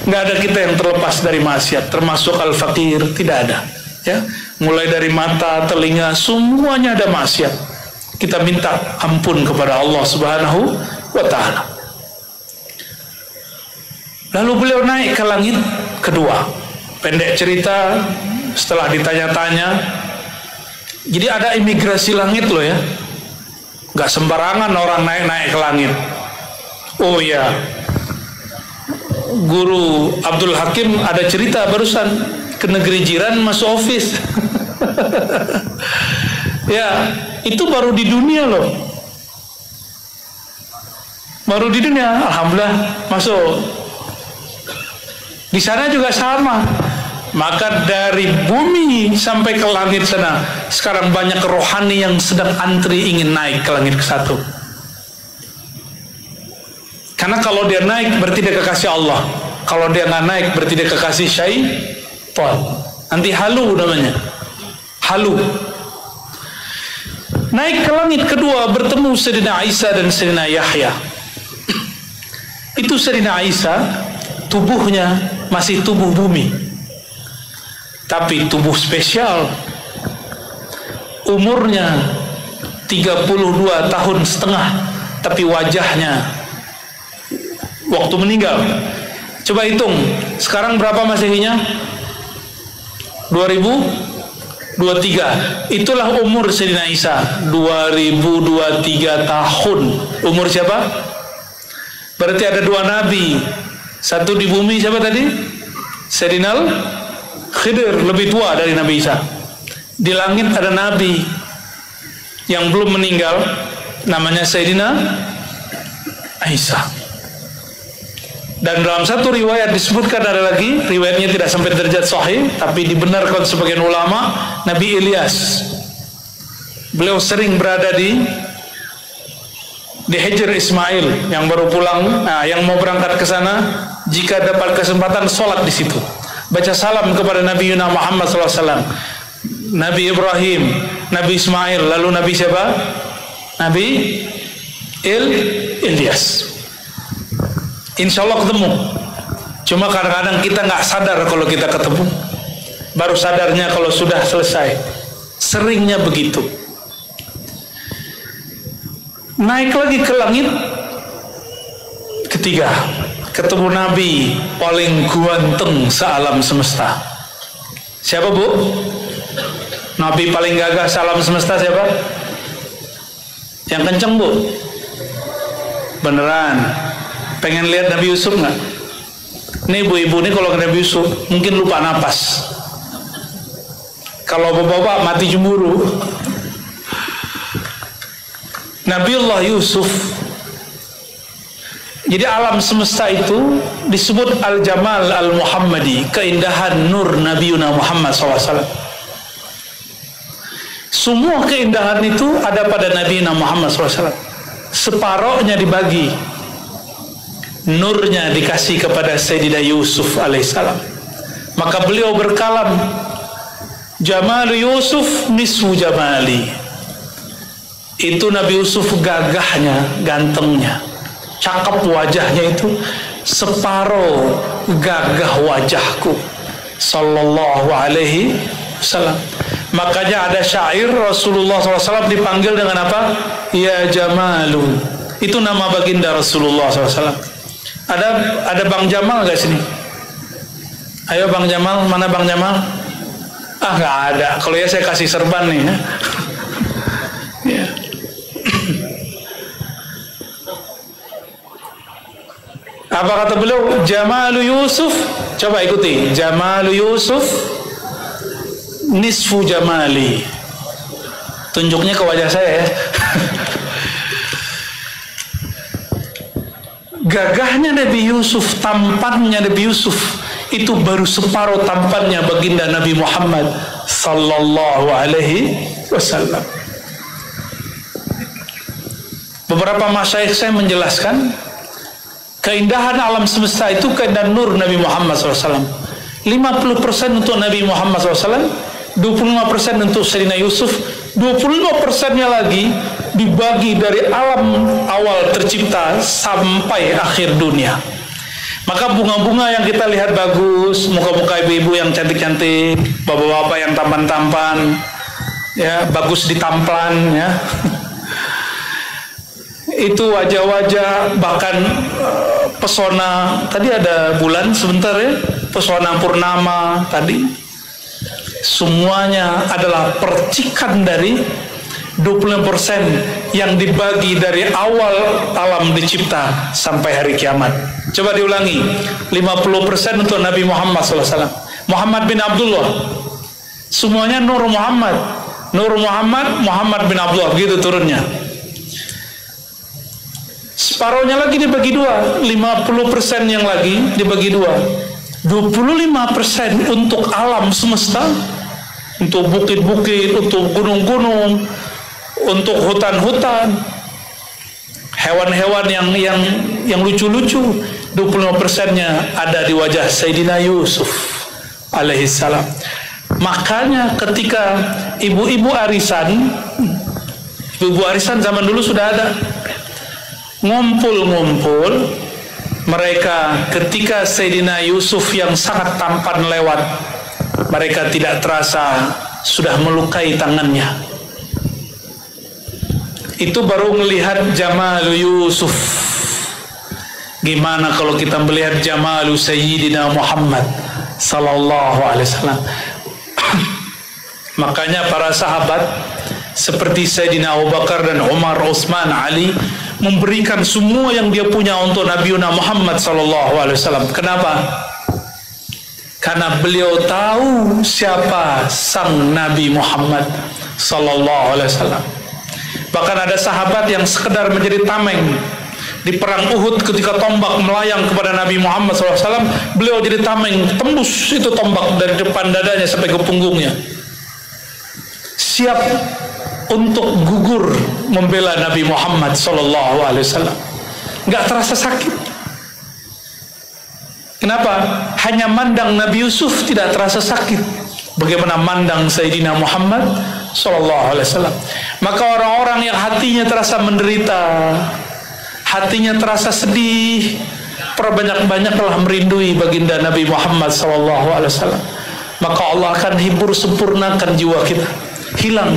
Speaker 1: Nggak ada kita yang terlepas dari maksiat, termasuk al-fakir, tidak ada. Ya, mulai dari mata, telinga, semuanya ada maksiat. Kita minta ampun kepada Allah Subhanahu wa Ta'ala. Lalu beliau naik ke langit kedua. Pendek cerita, setelah ditanya-tanya, jadi ada imigrasi langit loh ya. Gak sembarangan orang naik-naik ke langit. Oh ya, Guru Abdul Hakim ada cerita barusan, ke negeri jiran masuk office. Ya, itu baru di dunia loh. Baru di dunia, alhamdulillah masuk. Di sana juga sama. Maka dari bumi sampai ke langit sana, sekarang banyak rohani yang sedang antri ingin naik ke langit ke-1. Karena kalau dia naik berarti dia kekasih Allah. Kalau dia nggak naik berarti dia kekasih syaitan. Nanti halu namanya. Halu. Naik ke langit kedua bertemu Sayyidina Isa dan Sayyidina Yahya. Itu Sayyidina Isa tubuhnya masih tubuh bumi, tapi tubuh spesial. Umurnya 32 tahun setengah, tapi wajahnya waktu meninggal. Coba hitung, sekarang berapa Masehinya? 2023. Itulah umur Sayyidina Isa, 2023 tahun. Umur siapa? Berarti ada 2 nabi. Satu di bumi siapa tadi? Sayyidina Khidir, lebih tua dari Nabi Isa. Di langit ada nabi yang belum meninggal, namanya Sayyidina Isa. Dan dalam satu riwayat disebutkan, ada lagi riwayatnya tidak sampai derajat sahih, tapi dibenarkan sebagian ulama, Nabi Ilyas. Beliau sering berada di Hijr Ismail yang baru pulang. Nah, yang mau berangkat ke sana, jika dapat kesempatan sholat di situ, baca salam kepada Nabi Muhammad SAW, Nabi Ibrahim, Nabi Ismail, lalu Nabi siapa? Nabi Ilyas. Insya Allah ketemu. Cuma kadang-kadang kita nggak sadar kalau kita ketemu. Baru sadarnya kalau sudah selesai. Seringnya begitu. Naik lagi ke langit ketiga, ketemu Nabi paling ganteng sealam semesta. Siapa Bu? Nabi paling gagah sealam semesta siapa? Yang kenceng Bu? Beneran? Pengen lihat Nabi Yusuf nggak? Nih ibu-ibu nih kalau ke Nabi Yusuf mungkin lupa napas. Kalau bapak-bapak mati cemburu. Nabiullah Yusuf. Jadi alam semesta itu disebut Al-Jamal Al-Muhammadi, keindahan nur Nabiuna Muhammad SAW. Semua keindahan itu ada pada Nabiuna Muhammad SAW. Separohnya dibagi, nurnya dikasih kepada Sayyidina Yusuf alaihissalam. Maka beliau berkalam, Jamal Yusuf nisfu jamali. Itu Nabi Yusuf gagahnya, gantengnya, cakep wajahnya itu separuh gagah wajahku sallallahu alaihi wasallam. Makanya ada syair Rasulullah SAW dipanggil dengan apa? Ya Jamalu. Itu nama baginda Rasulullah SAW. Ada Bang Jamal gak sini? Ayo Bang Jamal, mana Bang Jamal? Ah nggak ada. Kalau ya saya kasih serban nih ya. Ya. Apa kata beliau? Jamalu Yusuf. Coba ikuti. Jamalu Yusuf nisfu jamali. Tunjuknya ke wajah saya ya. Gagahnya Nabi Yusuf, tampannya Nabi Yusuf itu baru separuh tampannya baginda Nabi Muhammad sallallahu alaihi wasallam. Beberapa masyayikh saya menjelaskan keindahan alam semesta itu keindahan nur Nabi Muhammad SAW. 50% untuk Nabi Muhammad SAW, 25% untuk Sayyidina Yusuf, 25%-nya lagi dibagi dari alam awal tercipta sampai akhir dunia. Maka bunga-bunga yang kita lihat bagus, muka-muka ibu-ibu yang cantik-cantik, bapak-bapak yang tampan-tampan, ya bagus ditamplan, ya. Itu wajah-wajah, bahkan pesona. Tadi ada bulan sebentar ya, pesona purnama tadi. Semuanya adalah percikan dari 25% yang dibagi dari awal alam dicipta sampai hari kiamat. Coba diulangi, 50% untuk Nabi Muhammad SAW, Muhammad bin Abdullah, semuanya nur Muhammad. Nur Muhammad, Muhammad bin Abdullah, begitu turunnya. Separuhnya lagi dibagi dua, 50% yang lagi dibagi dua. 25% untuk alam semesta, untuk bukit-bukit, untuk gunung-gunung, untuk hutan-hutan, hewan-hewan yang lucu-lucu. 25%-nya ada di wajah Sayyidina Yusuf alaihissalam. Makanya ketika ibu-ibu arisan zaman dulu sudah ada, ngumpul-ngumpul mereka ketika Sayyidina Yusuf yang sangat tampan lewat, mereka tidak terasa sudah melukai tangannya. Itu baru melihat Jamal Yusuf. Gimana kalau kita melihat Jamalu Sayyidina Muhammad sallallahu alaihi wasallam. Makanya para sahabat seperti Sayyidina Abu Bakar dan Umar, Utsman, Ali memberikan semua yang dia punya untuk Nabiuna Muhammad sallallahu alaihi wasallam. Kenapa? Karena beliau tahu siapa sang Nabi Muhammad sallallahu alaihi wasallam. Bahkan ada sahabat yang sekedar menjadi tameng di perang Uhud ketika tombak melayang kepada Nabi Muhammad SAW, beliau jadi tameng, tembus itu tombak dari depan dadanya sampai ke punggungnya, siap untuk gugur membela Nabi Muhammad SAW. Nggak terasa sakit. Kenapa? Hanya mandang Nabi Yusuf tidak terasa sakit. Bagaimana mandang Sayyidina Muhammad SAW. Maka orang-orang yang hatinya terasa menderita, hatinya terasa sedih, perbanyak-banyaklah merindui baginda Nabi Muhammad SAW. Maka Allah akan hibur sempurnakan jiwa kita. Hilang,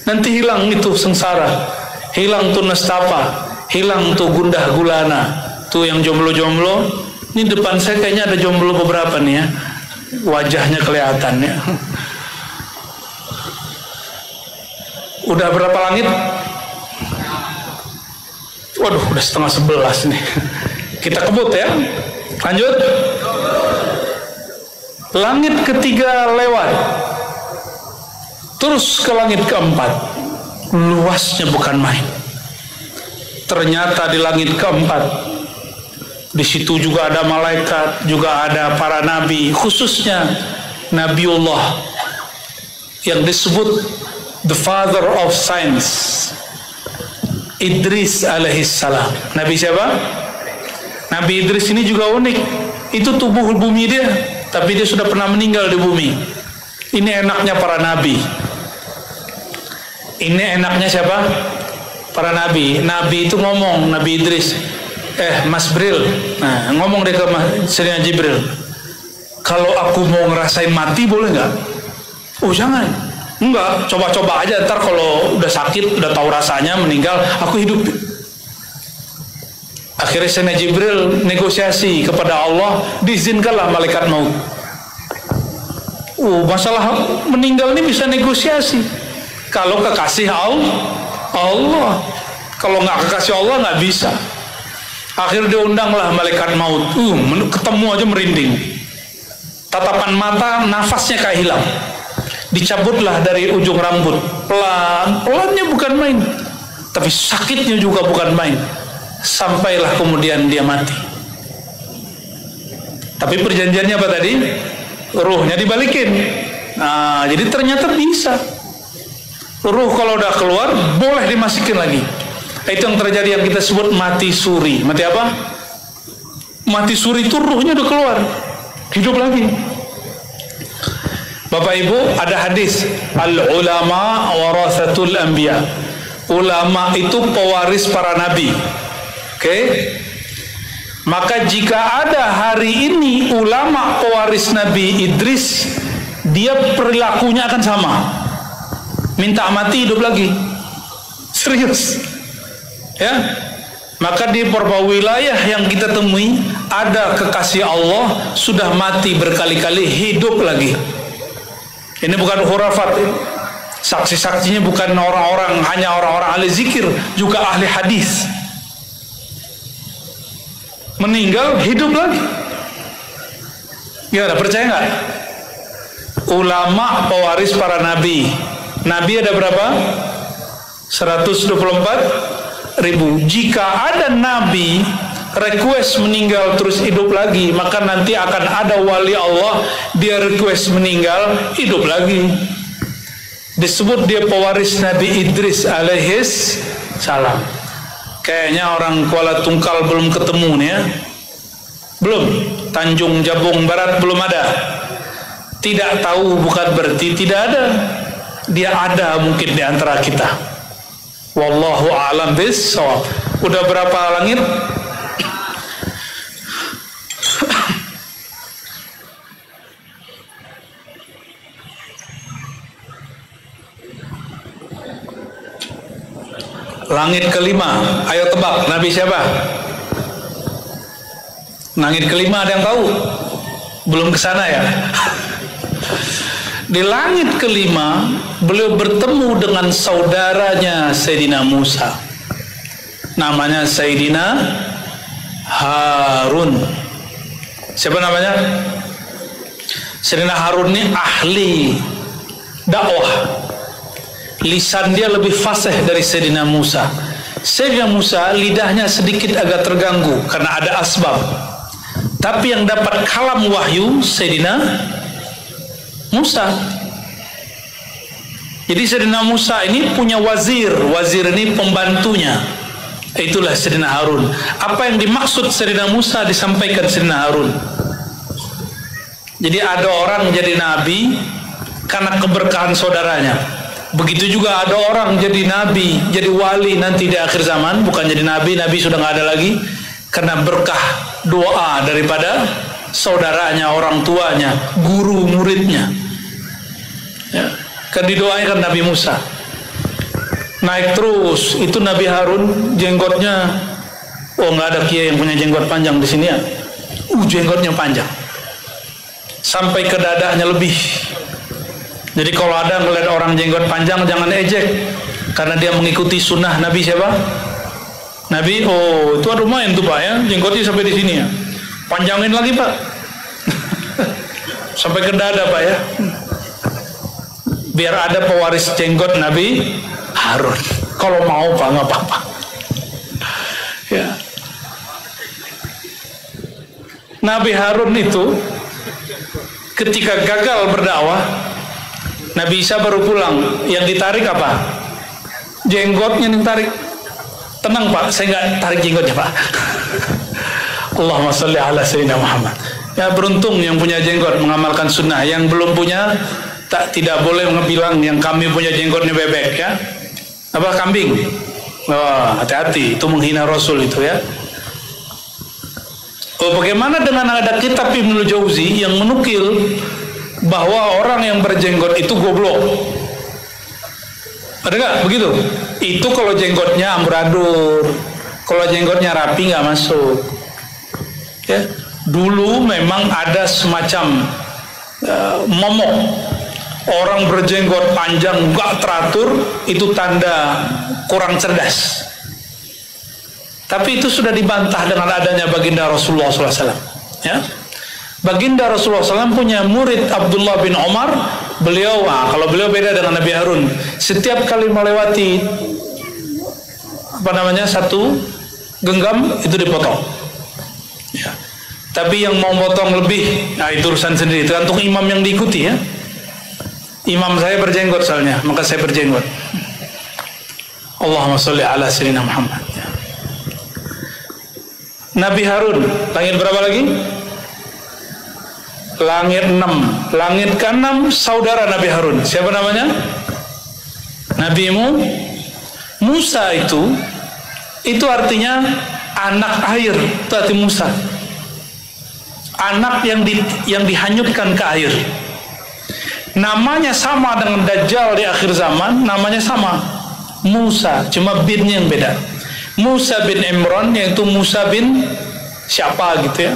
Speaker 1: nanti hilang itu sengsara, hilang tuh nestapa, hilang tuh gundah gulana. Tuh yang jomblo-jomblo, ini depan saya kayaknya ada jomblo beberapa nih ya, wajahnya kelihatan ya. Udah berapa langit? Waduh, udah 10:30 nih. Kita kebut ya. Lanjut. Langit ketiga lewat, terus ke langit keempat. Luasnya bukan main. Ternyata di langit keempat, di situ juga ada malaikat, juga ada para nabi, khususnya Nabiullah yang disebut the father of science, Idris alaihissalam. Nabi siapa? Nabi Idris ini juga unik. Itu tubuh bumi dia, tapi dia sudah pernah meninggal di bumi. Ini enaknya para nabi. Ini enaknya siapa? Para nabi. Nabi itu ngomong, Nabi Idris, Mas Bril, nah ngomong dia ke Sayyidina Jibril, kalau aku mau ngerasain mati boleh nggak? Oh jangan. Enggak, coba-coba aja, ntar kalau udah sakit, udah tahu rasanya meninggal, aku hidup. Akhirnya Sayyidina Jibril negosiasi kepada Allah, diizinkanlah malaikat maut. Masalah meninggal ini bisa negosiasi. Kalau kekasih Allah, kalau nggak kekasih Allah nggak bisa. Akhirnya diundanglah malaikat maut. Ketemu aja merinding. Tatapan mata, nafasnya kayak hilang. Dicabutlah dari ujung rambut, pelannya bukan main, tapi sakitnya juga bukan main, sampailah kemudian dia mati. Tapi perjanjiannya apa tadi? Ruhnya dibalikin. Nah, jadi ternyata bisa. Ruh kalau udah keluar boleh dimasukin lagi. Itu yang terjadi, yang kita sebut mati suri. Mati apa? Mati suri itu ruhnya udah keluar, hidup lagi. Bapak Ibu, ada hadis, al-ulama warathatul anbiya. Ulama itu pewaris para nabi. Oke? Maka jika ada hari ini ulama pewaris Nabi Idris, dia perilakunya akan sama. Minta mati hidup lagi. Serius. Ya? Maka di beberapa wilayah yang kita temui ada kekasih Allah sudah mati berkali-kali, hidup lagi. Ini bukan khurafat. Saksi-saksinya bukan orang-orang, hanya orang-orang ahli zikir, juga ahli hadis. Meninggal, hidup lagi. Gimana, percaya nggak? Ulama pewaris para nabi. Nabi ada berapa? 124.000. Jika ada nabi request meninggal terus hidup lagi, maka nanti akan ada wali Allah, dia request meninggal hidup lagi. Disebut dia pewaris Nabi Idris alaihis salam. Kayaknya orang Kuala Tungkal belum ketemu nih ya. Belum. Tanjung Jabung Barat belum ada. Tidak tahu bukan berarti tidak ada. Dia ada mungkin di antara kita. Wallahu a'lam bissawab. Udah berapa langit? Langit kelima, ayo tebak, Nabi siapa? Langit kelima ada yang tahu? Belum kesana ya? Di langit kelima, beliau bertemu dengan saudaranya Sayyidina Musa. Namanya Sayyidina Harun. Siapa namanya? Sayyidina Harun ini ahli dakwah. Lisan dia lebih fasih dari Sayyidina Musa. Sayyidina Musa lidahnya sedikit agak terganggu karena ada asbab. Tapi yang dapat kalam wahyu Sayyidina Musa. Jadi Sayyidina Musa ini punya wazir. Wazir ini pembantunya. Itulah Sayyidina Harun. Apa yang dimaksud Sayyidina Musa disampaikan Sayyidina Harun. Jadi ada orang jadi nabi karena keberkahan saudaranya. Begitu juga ada orang jadi nabi, jadi wali nanti di akhir zaman, bukan jadi nabi, nabi sudah nggak ada lagi, karena berkah doa daripada saudaranya, orang tuanya, guru muridnya. Ya, kan didoakan Nabi Musa. Naik terus, itu Nabi Harun jenggotnya, oh nggak ada kiai yang punya jenggot panjang di sini ya, jenggotnya panjang, sampai ke dadanya lebih. Jadi kalau ada ngeliat orang jenggot panjang jangan ejek, karena dia mengikuti sunnah Nabi siapa? Nabi, oh itu ada lumayan tuh Pak ya, jenggotnya sampai di sini ya, panjangin lagi Pak, sampai ke dada Pak ya, biar ada pewaris jenggot Nabi Harun. Kalau mau Pak nggak apa-apa. Ya. Nabi Harun itu ketika gagal berdakwah, Nabi Isa baru pulang, yang ditarik apa? Jenggotnya yang ditarik. Tenang Pak, saya nggak tarik jenggotnya Pak. Allahumma sholli ala sayyidina Muhammad. Ya beruntung yang punya jenggot mengamalkan sunnah, yang belum punya tidak boleh bilang yang kami punya jenggotnya bebek ya. Apa kambing? Oh, hati-hati, itu menghina Rasul itu ya. Oh, bagaimana dengan ada kitab Ibnu Jauzi yang menukil bahwa orang yang berjenggot itu goblok? Ada nggak begitu? Itu kalau jenggotnya amburadul, kalau jenggotnya rapi nggak masuk. Ya, dulu memang ada semacam momok, orang berjenggot panjang nggak teratur itu tanda kurang cerdas. Tapi itu sudah dibantah dengan adanya baginda Rasulullah SAW. Ya. Baginda Rasulullah SAW punya murid Abdullah bin Umar. Beliau, kalau beliau beda dengan Nabi Harun. Setiap kali melewati satu genggam itu dipotong. Ya. Tapi yang mau potong lebih, itu urusan sendiri. Tergantung imam yang diikuti ya. Imam saya berjenggot soalnya, maka saya berjenggot. Allahumma sholli ala sayyidina Muhammad. Ya. Nabi Harun, langit berapa lagi? Langit 6. Langit ke-6 saudara Nabi Harun. Siapa namanya? Nabi Musa itu artinya anak air. Itu arti Musa. Anak yang dihanyutkan ke air. Namanya sama dengan Dajjal di akhir zaman, namanya sama. Musa, cuma binnya yang beda. Musa bin Imran, yaitu Musa bin siapa gitu ya,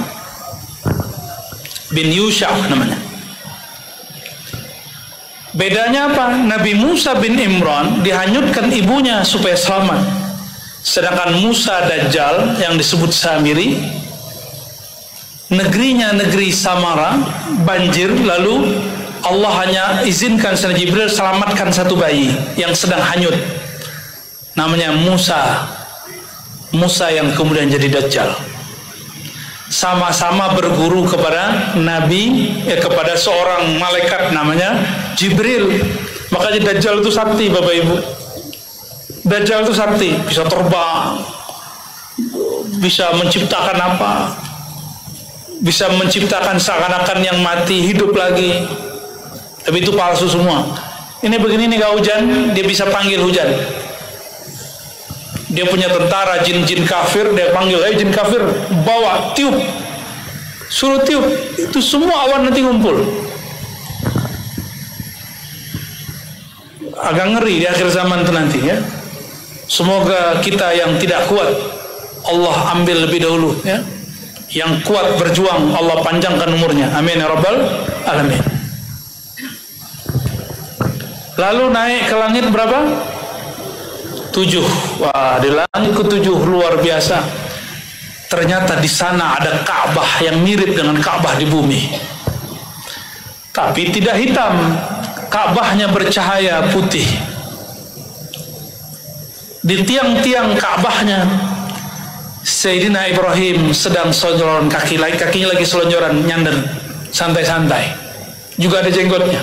Speaker 1: bin Yusha namanya. Bedanya apa? Nabi Musa bin Imran dihanyutkan ibunya supaya selamat, sedangkan Musa Dajjal yang disebut Samiri, negerinya negeri Samara, banjir lalu Allah hanya izinkan Sayyidina Jibril selamatkan satu bayi yang sedang hanyut, namanya Musa. Musa yang kemudian jadi Dajjal. Sama-sama berguru kepada Nabi, kepada seorang malaikat namanya Jibril. Makanya Dajjal itu sakti, Bapak Ibu. Dajjal itu sakti, bisa terbang, bisa menciptakan apa, bisa menciptakan seakan-akan yang mati hidup lagi, tapi itu palsu semua. Ini begini nih, gak hujan, dia bisa panggil hujan. Dia punya tentara jin-jin kafir, dia panggil, jin kafir, bawa, tiup, suruh tiup, itu semua awan nanti ngumpul. Agak ngeri di akhir zaman itu nanti ya. Semoga kita yang tidak kuat Allah ambil lebih dahulu ya. Yang kuat berjuang Allah panjangkan umurnya. Amin ya rabbal alamin. Lalu naik ke langit berapa? 7. Wah, di langit ke-7 luar biasa. Ternyata di sana ada Ka'bah yang mirip dengan Ka'bah di bumi. Tapi tidak hitam. Ka'bahnya bercahaya putih. Di tiang-tiang Ka'bahnya Sayyidina Ibrahim sedang selonjoran kakinya lagi selonjoran, nyandar santai-santai, juga ada jenggotnya.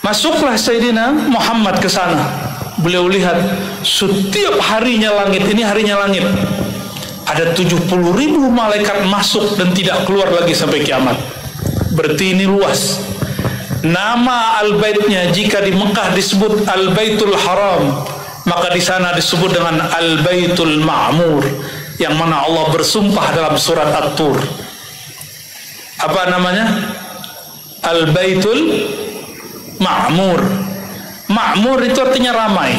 Speaker 1: Masuklah Sayyidina Muhammad ke sana. Beliau lihat setiap harinya langit, ini harinya langit, ada 70.000 malaikat masuk dan tidak keluar lagi sampai kiamat. Berarti ini luas. Nama Al-Baitnya jika di Mekah disebut Al-Baitul Haram, maka di sana disebut dengan Al-Baitul Ma'mur, yang mana Allah bersumpah dalam surat At-Tur. Apa namanya? Al-Baitul Ma'mur. Ma'mur itu artinya ramai.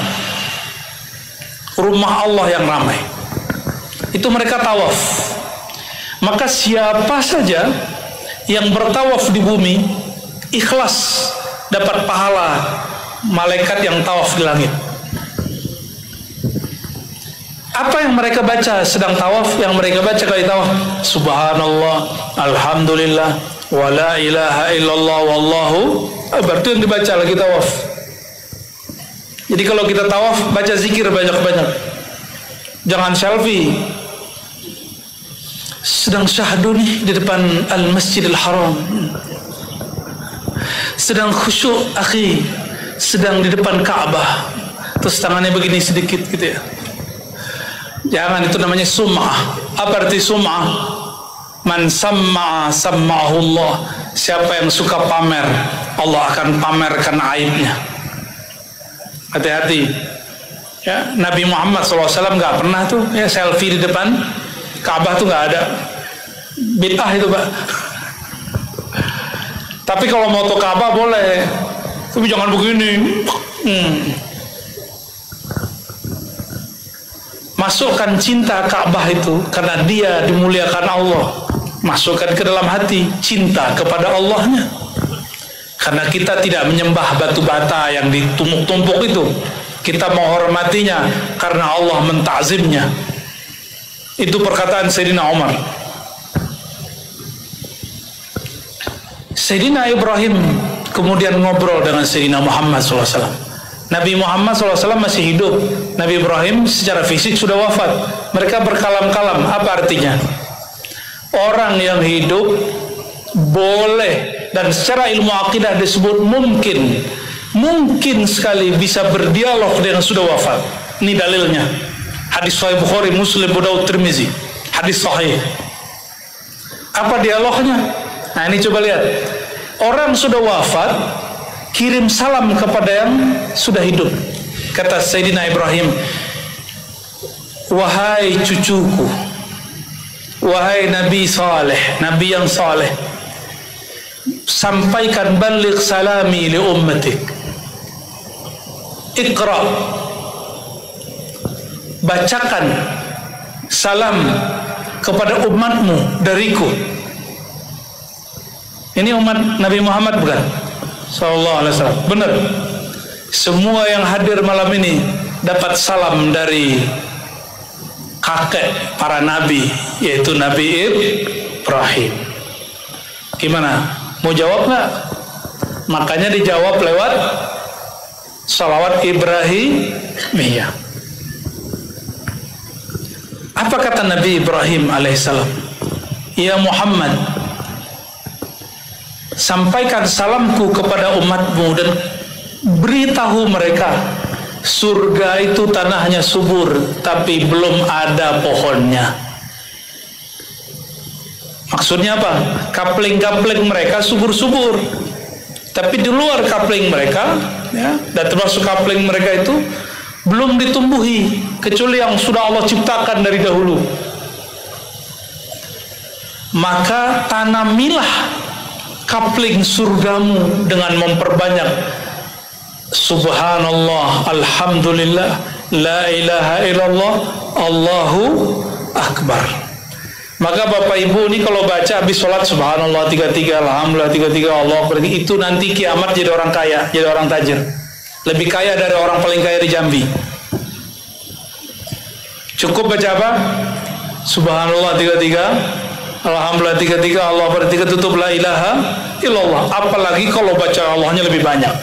Speaker 1: Rumah Allah yang ramai. Itu mereka tawaf. Maka siapa saja yang bertawaf di bumi ikhlas dapat pahala malaikat yang tawaf di langit. Apa yang mereka baca sedang tawaf? Yang mereka baca kali tawaf, subhanallah, alhamdulillah, wa la ilaha illallah, wallahu akbar. Itu yang dibaca lagi tawaf. Jadi kalau kita tawaf, baca zikir banyak-banyak. Jangan selfie. Sedang syahdu nih di depan Al-Masjidil Haram, sedang khusyuk akhi, sedang di depan Ka'bah, terus tangannya begini sedikit gitu ya. Jangan, itu namanya sum'ah. Apa arti sum'ah? Man samma'a samma'ahullah. Siapa yang suka pamer, Allah akan pamerkan aibnya. Hati-hati ya. Nabi Muhammad SAW gak pernah tuh ya selfie di depan Ka'bah, tuh gak ada. Bid'ah itu Pak. Tapi kalau mau ke Ka'bah boleh, tapi jangan begini. Masukkan cinta Ka'bah itu karena dia dimuliakan Allah. Masukkan ke dalam hati cinta kepada Allahnya. Karena kita tidak menyembah batu bata yang ditumpuk-tumpuk itu. Kita menghormatinya karena Allah mentakzimnya. Itu perkataan Sayyidina Umar. Sayyidina Ibrahim kemudian ngobrol dengan Sayyidina Muhammad SAW. Nabi Muhammad SAW masih hidup. Nabi Ibrahim secara fisik sudah wafat. Mereka berkalam-kalam. Apa artinya? Orang yang hidup boleh, dan secara ilmu akidah disebut mungkin sekali bisa berdialog dengan sudah wafat. Ini dalilnya. Hadis Sahih Bukhari, Muslim, Abu Daud, Tirmizi. Hadis sahih. Apa dialognya? Nah ini coba lihat. Orang sudah wafat kirim salam kepada yang sudah hidup. Kata Sayyidina Ibrahim, wahai cucuku, wahai Nabi Saleh, Nabi yang saleh, sampaikan baligh salami li ummatik. Iqra, bacakan salam kepada umatmu dariku. Ini umat Nabi Muhammad bukan? Sallallahu alaihi wasallam. Benar. Semua yang hadir malam ini dapat salam dari kakek para nabi, yaitu Nabi Ibrahim. Gimana? Mau jawab nggak? Makanya dijawab lewat salawat Ibrahimiyah. Apa kata Nabi Ibrahim alaihissalam? Ya Muhammad, sampaikan salamku kepada umatmu dan beritahu mereka, surga itu tanahnya subur, tapi belum ada pohonnya. Maksudnya apa? Kapling-kapling mereka subur-subur, tapi di luar kapling mereka, ya, dan termasuk kapling mereka itu belum ditumbuhi kecuali yang sudah Allah ciptakan dari dahulu. Maka tanamilah kapling surgamu dengan memperbanyak Subhanallah, Alhamdulillah, La ilaha illallah, Allahu Akbar. Maka Bapak Ibu ini kalau baca habis sholat Subhanallah 33, Alhamdulillah 33, Allah Akbar, itu nanti kiamat jadi orang kaya, jadi orang tajir, lebih kaya dari orang paling kaya di Jambi. Cukup baca apa? Subhanallah 33, Alhamdulillah 33, Allah Akbar 33, tutup La ilaha illallah. Apalagi kalau baca Allahnya lebih banyak.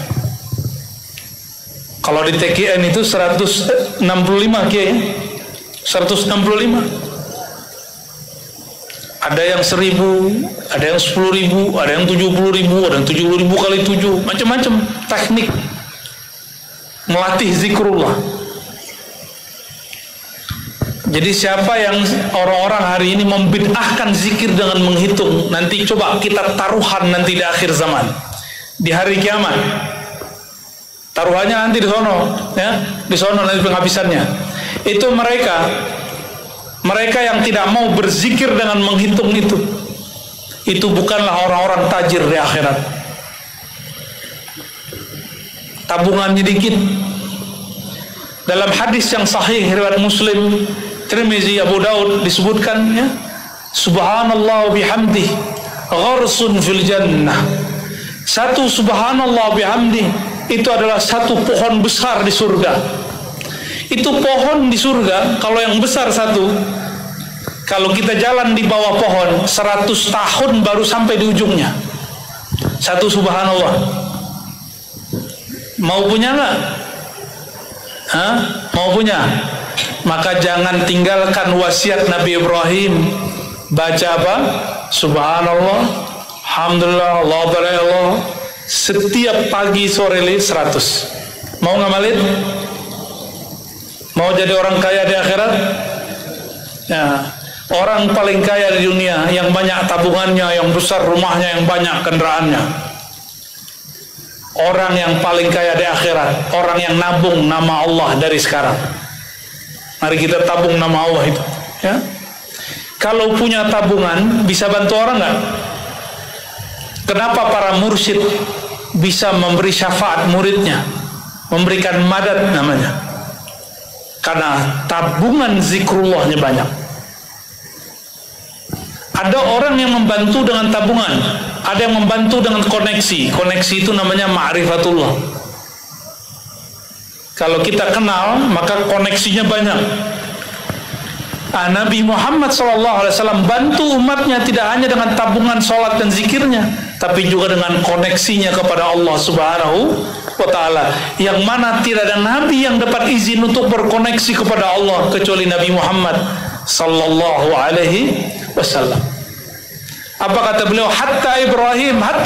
Speaker 1: Kalau di TKN itu 165 kiai, 165. Ada yang 1000, ada yang 10.000, ada yang 70.000, ada yang 70.000 kali 7, macam-macam teknik melatih zikrullah. Jadi siapa yang orang-orang hari ini membid'ahkan zikir dengan menghitung, nanti coba kita taruhan nanti di akhir zaman, di hari kiamat. Taruhannya nanti di sono, ya, di sono nanti penghabisannya. Itu mereka yang tidak mau berzikir dengan menghitung itu bukanlah orang-orang tajir di akhirat. Tabungannya dikit. Dalam hadis yang sahih riwayat Muslim, Tirmizi, Abu Daud disebutkan, ya, Subhanallah bihamdi gharsun fil jannah. Satu Subhanallah bihamdi itu adalah satu pohon besar di surga. Itu pohon di surga, kalau yang besar satu, kalau kita jalan di bawah pohon 100 tahun baru sampai di ujungnya. Satu Subhanallah. Mau punya nggak? Hah? Mau punya? Maka jangan tinggalkan wasiat Nabi Ibrahim. Baca apa? Subhanallah, Alhamdulillah, Allah Allah, setiap pagi sore 100. Mau ngamalin? Mau jadi orang kaya di akhirat? Ya, orang paling kaya di dunia, yang banyak tabungannya, yang besar rumahnya, yang banyak kendaraannya. Orang yang paling kaya di akhirat, orang yang nabung nama Allah dari sekarang. Mari kita tabung nama Allah itu, ya. Kalau punya tabungan, bisa bantu orang nggak? Kenapa para mursyid bisa memberi syafaat muridnya, memberikan madad namanya? Karena tabungan zikrullahnya banyak. Ada orang yang membantu dengan tabungan, ada yang membantu dengan koneksi. Koneksi itu namanya ma'rifatullah. Kalau kita kenal, maka koneksinya banyak. Nabi Muhammad SAW bantu umatnya tidak hanya dengan tabungan sholat dan zikirnya, tapi juga dengan koneksinya kepada Allah Subhanahu wa ta'ala, yang mana tidak ada nabi yang dapat izin untuk berkoneksi kepada Allah kecuali Nabi Muhammad sallallahu alaihi wasallam. Apa kata beliau? Hatta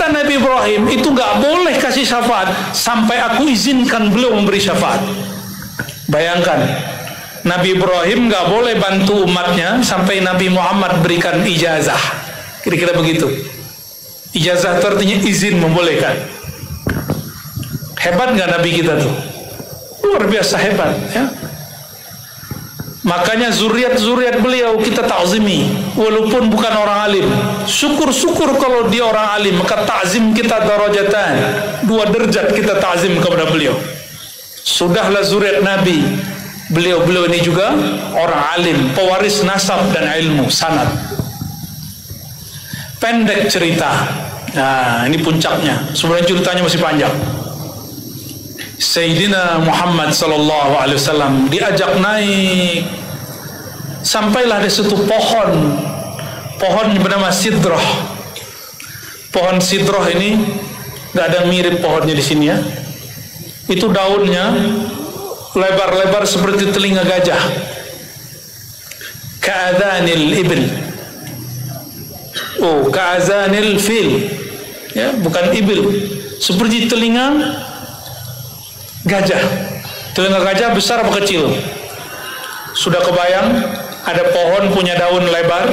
Speaker 1: Nabi Ibrahim itu nggak boleh kasih syafaat sampai aku izinkan beliau memberi syafaat. Bayangkan, Nabi Ibrahim nggak boleh bantu umatnya sampai Nabi Muhammad berikan ijazah. Kira-kira begitu. Ijazah itu artinya izin, membolehkan. Hebat nggak Nabi kita tuh? Luar biasa hebat, ya. Makanya zuriat beliau kita ta'zimi, walaupun bukan orang alim. Syukur-syukur kalau dia orang alim, maka ta'zim kita darajatan, 2 derajat kita ta'zim kepada beliau. Sudahlah zuriat Nabi. Beliau ini juga orang alim, pewaris nasab dan ilmu sanad. Pendek cerita. Nah, ini puncaknya. Sebenarnya ceritanya masih panjang. Sayyidina Muhammad sallallahu alaihi wasallam diajak naik, sampailah di suatu pohon yang bernama Sidrah. Pohon sidroh ini nggak ada mirip pohonnya di sini ya. Itu daunnya lebar-lebar seperti telinga gajah. Ka'adhanil ibil. Oh, ka'adhanil fil. Ya, bukan ibil. Seperti telinga gajah. Telinga gajah besar apa kecil? Sudah kebayang ada pohon punya daun lebar?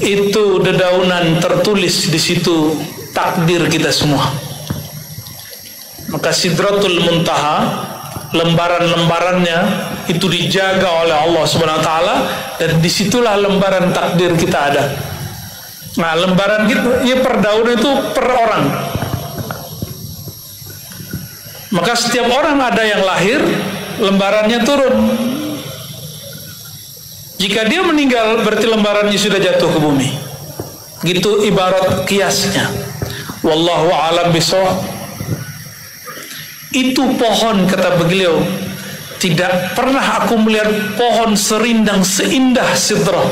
Speaker 1: Itu dedaunan tertulis di situ takdir kita semua. Maka Sidratul Muntaha, lembaran-lembarannya itu dijaga oleh Allah Subhanahu wa taala, dan disitulah lembaran takdir kita ada. Nah, lembaran kita ya per daun itu per orang. Maka setiap orang ada yang lahir, lembarannya turun. Jika dia meninggal, berarti lembarannya sudah jatuh ke bumi. Gitu ibarat kiasnya. Wallahu a'lam bishawab. Itu pohon, kata beliau, tidak pernah aku melihat pohon serindang seindah sidrah,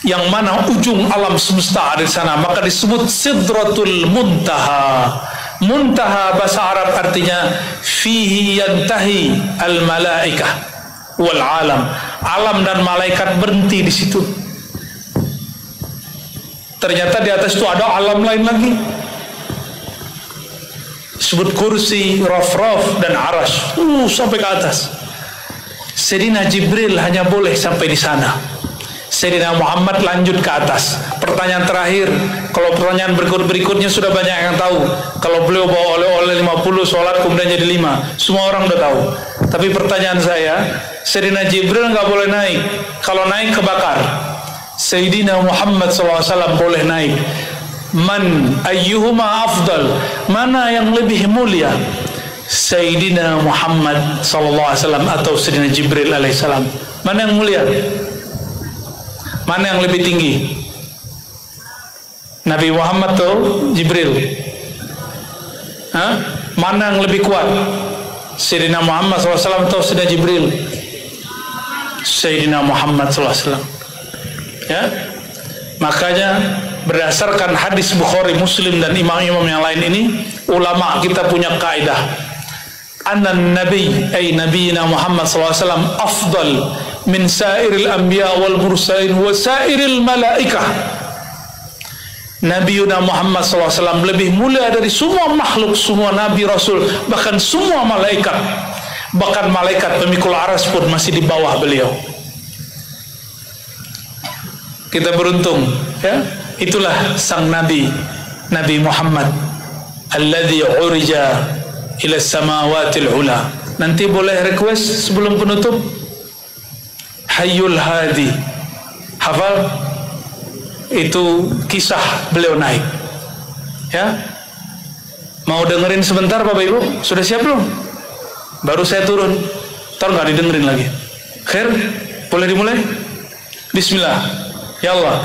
Speaker 1: yang mana ujung alam semesta ada di sana. Maka disebut Sidratul Muntaha. Muntaha bahasa Arab artinya fihi yantahi al malaikah wal alam. Alam dan malaikat berhenti di situ. Ternyata di atas itu ada alam lain lagi. Disebut kursi, raf-raf dan arash. Sampai ke atas. Sayyidina Jibril hanya boleh sampai di sana. Sayyidina Muhammad lanjut ke atas. Pertanyaan terakhir, kalau pertanyaan berikutnya sudah banyak yang tahu. Kalau beliau bawa oleh-oleh 50, sholat kemudian jadi 5, semua orang udah tahu. Tapi pertanyaan saya, Sayyidina Jibril nggak boleh naik. Kalau naik kebakar. Sayyidina Muhammad SAW boleh naik. Man ayyuhuma afdal, mana yang lebih mulia, Sayyidina Muhammad SAW atau Sayyidina Jibril alaihissalam? Mana yang mulia? Mana yang lebih tinggi? Nabi Muhammad atau Jibril? Hah? Mana yang lebih kuat? Sayyidina Muhammad SAW atau Sayyidina Jibril? Sayyidina Muhammad SAW. Ya, makanya berdasarkan hadis Bukhari, Muslim dan imam-imam yang lain ini, ulama kita punya kaidah, annan nabi ay nabiyina Muhammad SAW afdal min sairil anbiya wal mursalin wa sairil malaikah. Nabiuna Muhammad SAW lebih mulia dari semua makhluk, semua nabi rasul, bahkan semua malaikat. Bahkan malaikat pemikul aras pun masih di bawah beliau. Kita beruntung, ya. Itulah sang nabi, Nabi Muhammad alladzi urija ila samawatil ula. Nanti boleh request sebelum penutup? Hayyul Hadi. Hafal? Itu kisah beliau naik. Ya. Mau dengerin sebentar Bapak Ibu? Sudah siap belum? Baru saya turun. Ntar nggak didengerin lagi. Khair? Boleh dimulai? Bismillah. Ya Allah.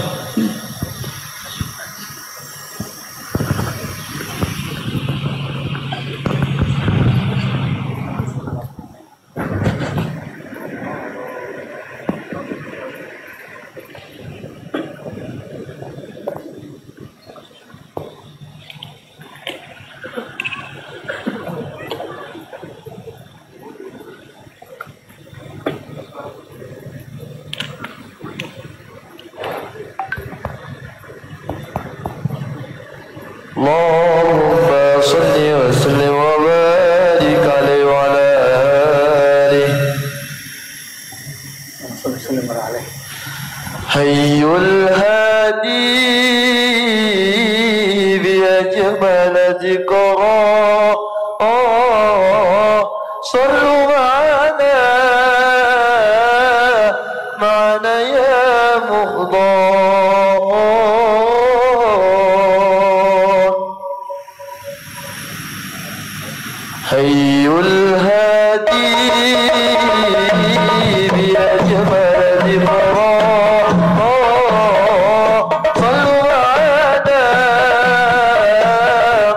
Speaker 2: Allahumma salli wa sallim wa barik alaihi wa ala alihi. Hayyul hadi bi ajmal dhikra sallu ma'ana ya muhdar. Hayyul hadi bi ajmal dhikra sallu ala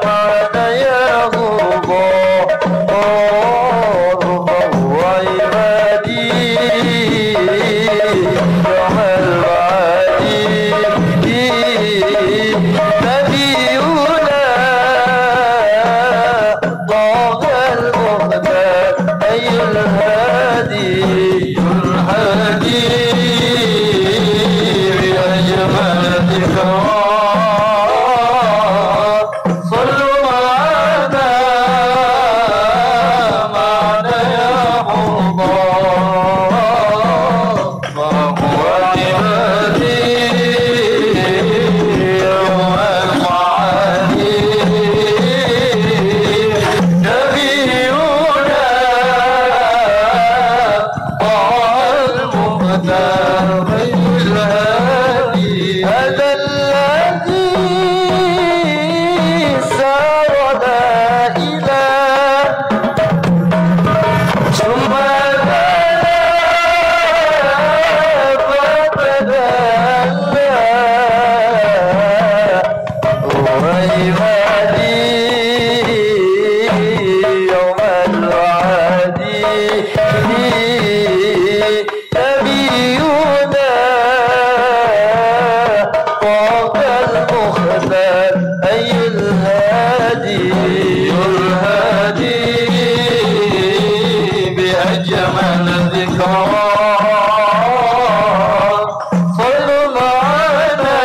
Speaker 2: ma'ana ya ghubbar wa ibadi yawmal wadi الهادي بأجمل ذكرى صلوا معنا يا حضار وهو عبادي يوم المعادي نبينا طه المختار الهادي هذا الذي سارنا إلى ثم بأجمل ذكرى صلوا معنا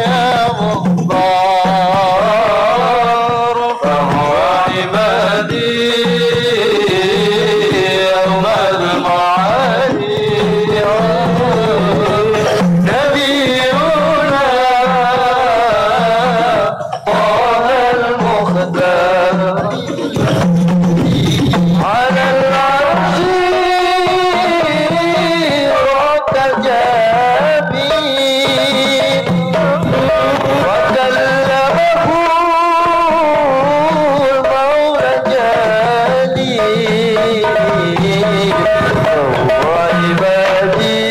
Speaker 2: يا مختار فهو عبادي يوم المعادي نبينا طه المختار على العرش ارتجى وكلمه المولى جليل وهو عبادي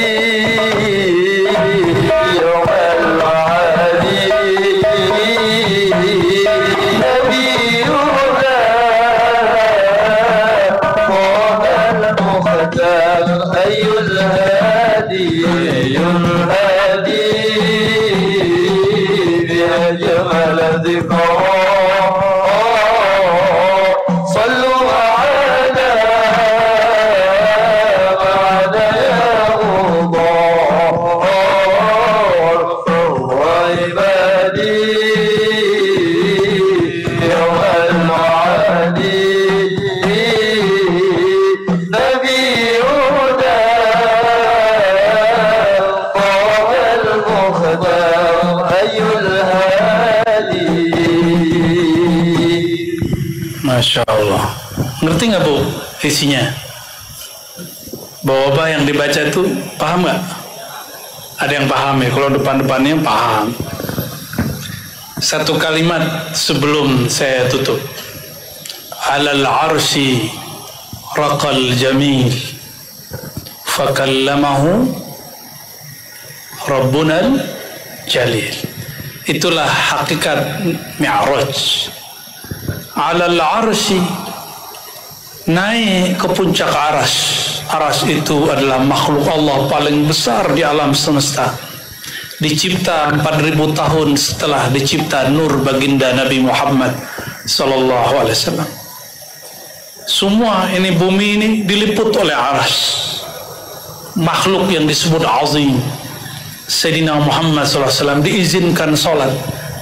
Speaker 2: يوم المعادي نبينا أي الهادي بأجمل ذكرى صلوا معنا يا مضار فهو عبادي يوم المعادي
Speaker 1: Masya Allah. Ngerti nggak Bu isinya? Bahwa yang dibaca itu paham nggak? Ada yang paham ya? Kalau depan-depannya paham. Satu kalimat sebelum saya tutup. Alal arsi raqal jamil fakallamahu rabbunal jalil. Itulah hakikat Mi'raj. Alal arsi, naik ke puncak aras. Aras itu adalah makhluk Allah paling besar di alam semesta. Dicipta 4.000 tahun setelah dicipta nur baginda Nabi Muhammad sallallahu alaihi wasallam. Semua ini bumi ini diliput oleh aras. Makhluk yang disebut azim. Sayyidina Muhammad sallallahu alaihi wasallam diizinkan salat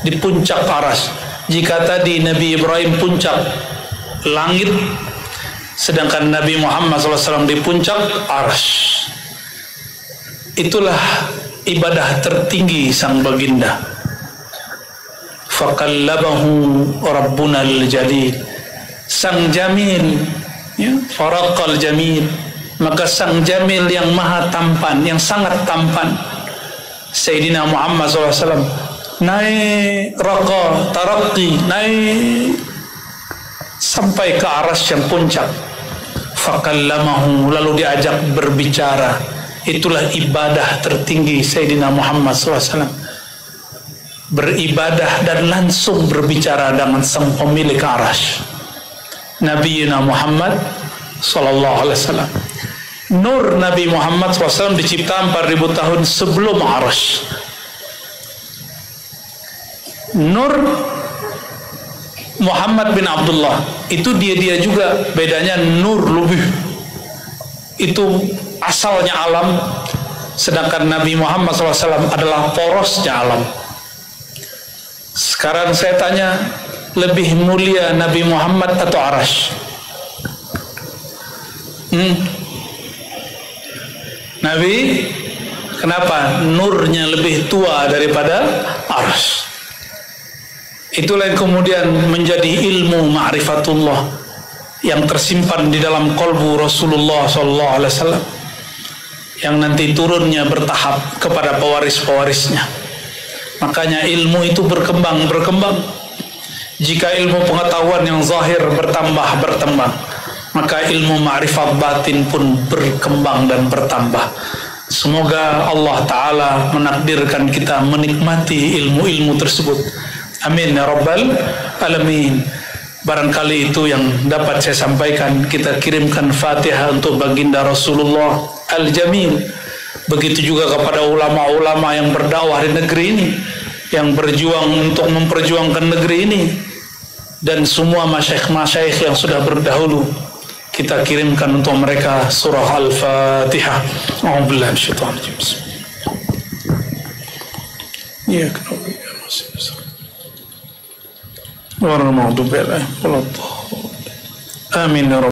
Speaker 1: di puncak aras. Jika tadi Nabi Ibrahim puncak langit, sedangkan Nabi Muhammad SAW di puncak arsy. Itulah ibadah tertinggi sang baginda. Faqallabahu rabbunal jalil, sang jamil, ya, faraqal jamil, maka sang jamil yang maha tampan, yang sangat tampan, Sayyidina Muhammad SAW naik raqa taraqi, naik sampai ke aras yang puncak. Fakallamahu, lalu diajak berbicara. Itulah ibadah tertinggi Sayyidina Muhammad SAW. Beribadah dan langsung berbicara dengan sang pemilik aras, Nabi Muhammad SAW. Nur Nabi Muhammad SAW dicipta 4.000 tahun sebelum aras. Nur Muhammad bin Abdullah itu dia juga, bedanya nur lebih, itu asalnya alam, sedangkan Nabi Muhammad SAW adalah porosnya alam. Sekarang saya tanya, lebih mulia Nabi Muhammad atau Arash? Nabi, kenapa? Nurnya lebih tua daripada Arash. Itulah yang kemudian menjadi ilmu ma'rifatullah yang tersimpan di dalam kolbu Rasulullah SAW, yang nanti turunnya bertahap kepada pewaris-pewarisnya. Makanya ilmu itu berkembang. Jika ilmu pengetahuan yang zahir bertambah, maka ilmu ma'rifat batin pun berkembang dan bertambah. Semoga Allah Ta'ala menakdirkan kita menikmati ilmu-ilmu tersebut. Amin ya Rabbal Alamin. Barangkali itu yang dapat saya sampaikan. Kita kirimkan Fatihah untuk baginda Rasulullah Al-Jamil. Begitu juga kepada ulama-ulama yang berdakwah di negeri ini, yang berjuang untuk memperjuangkan negeri ini, dan semua masyaikh-masyaikh yang sudah berdahulu. Kita kirimkan untuk mereka surah Al-Fatihah. A'udzubillahi minasyaitonir rajim. Ya kenapa Amin ya Rabb.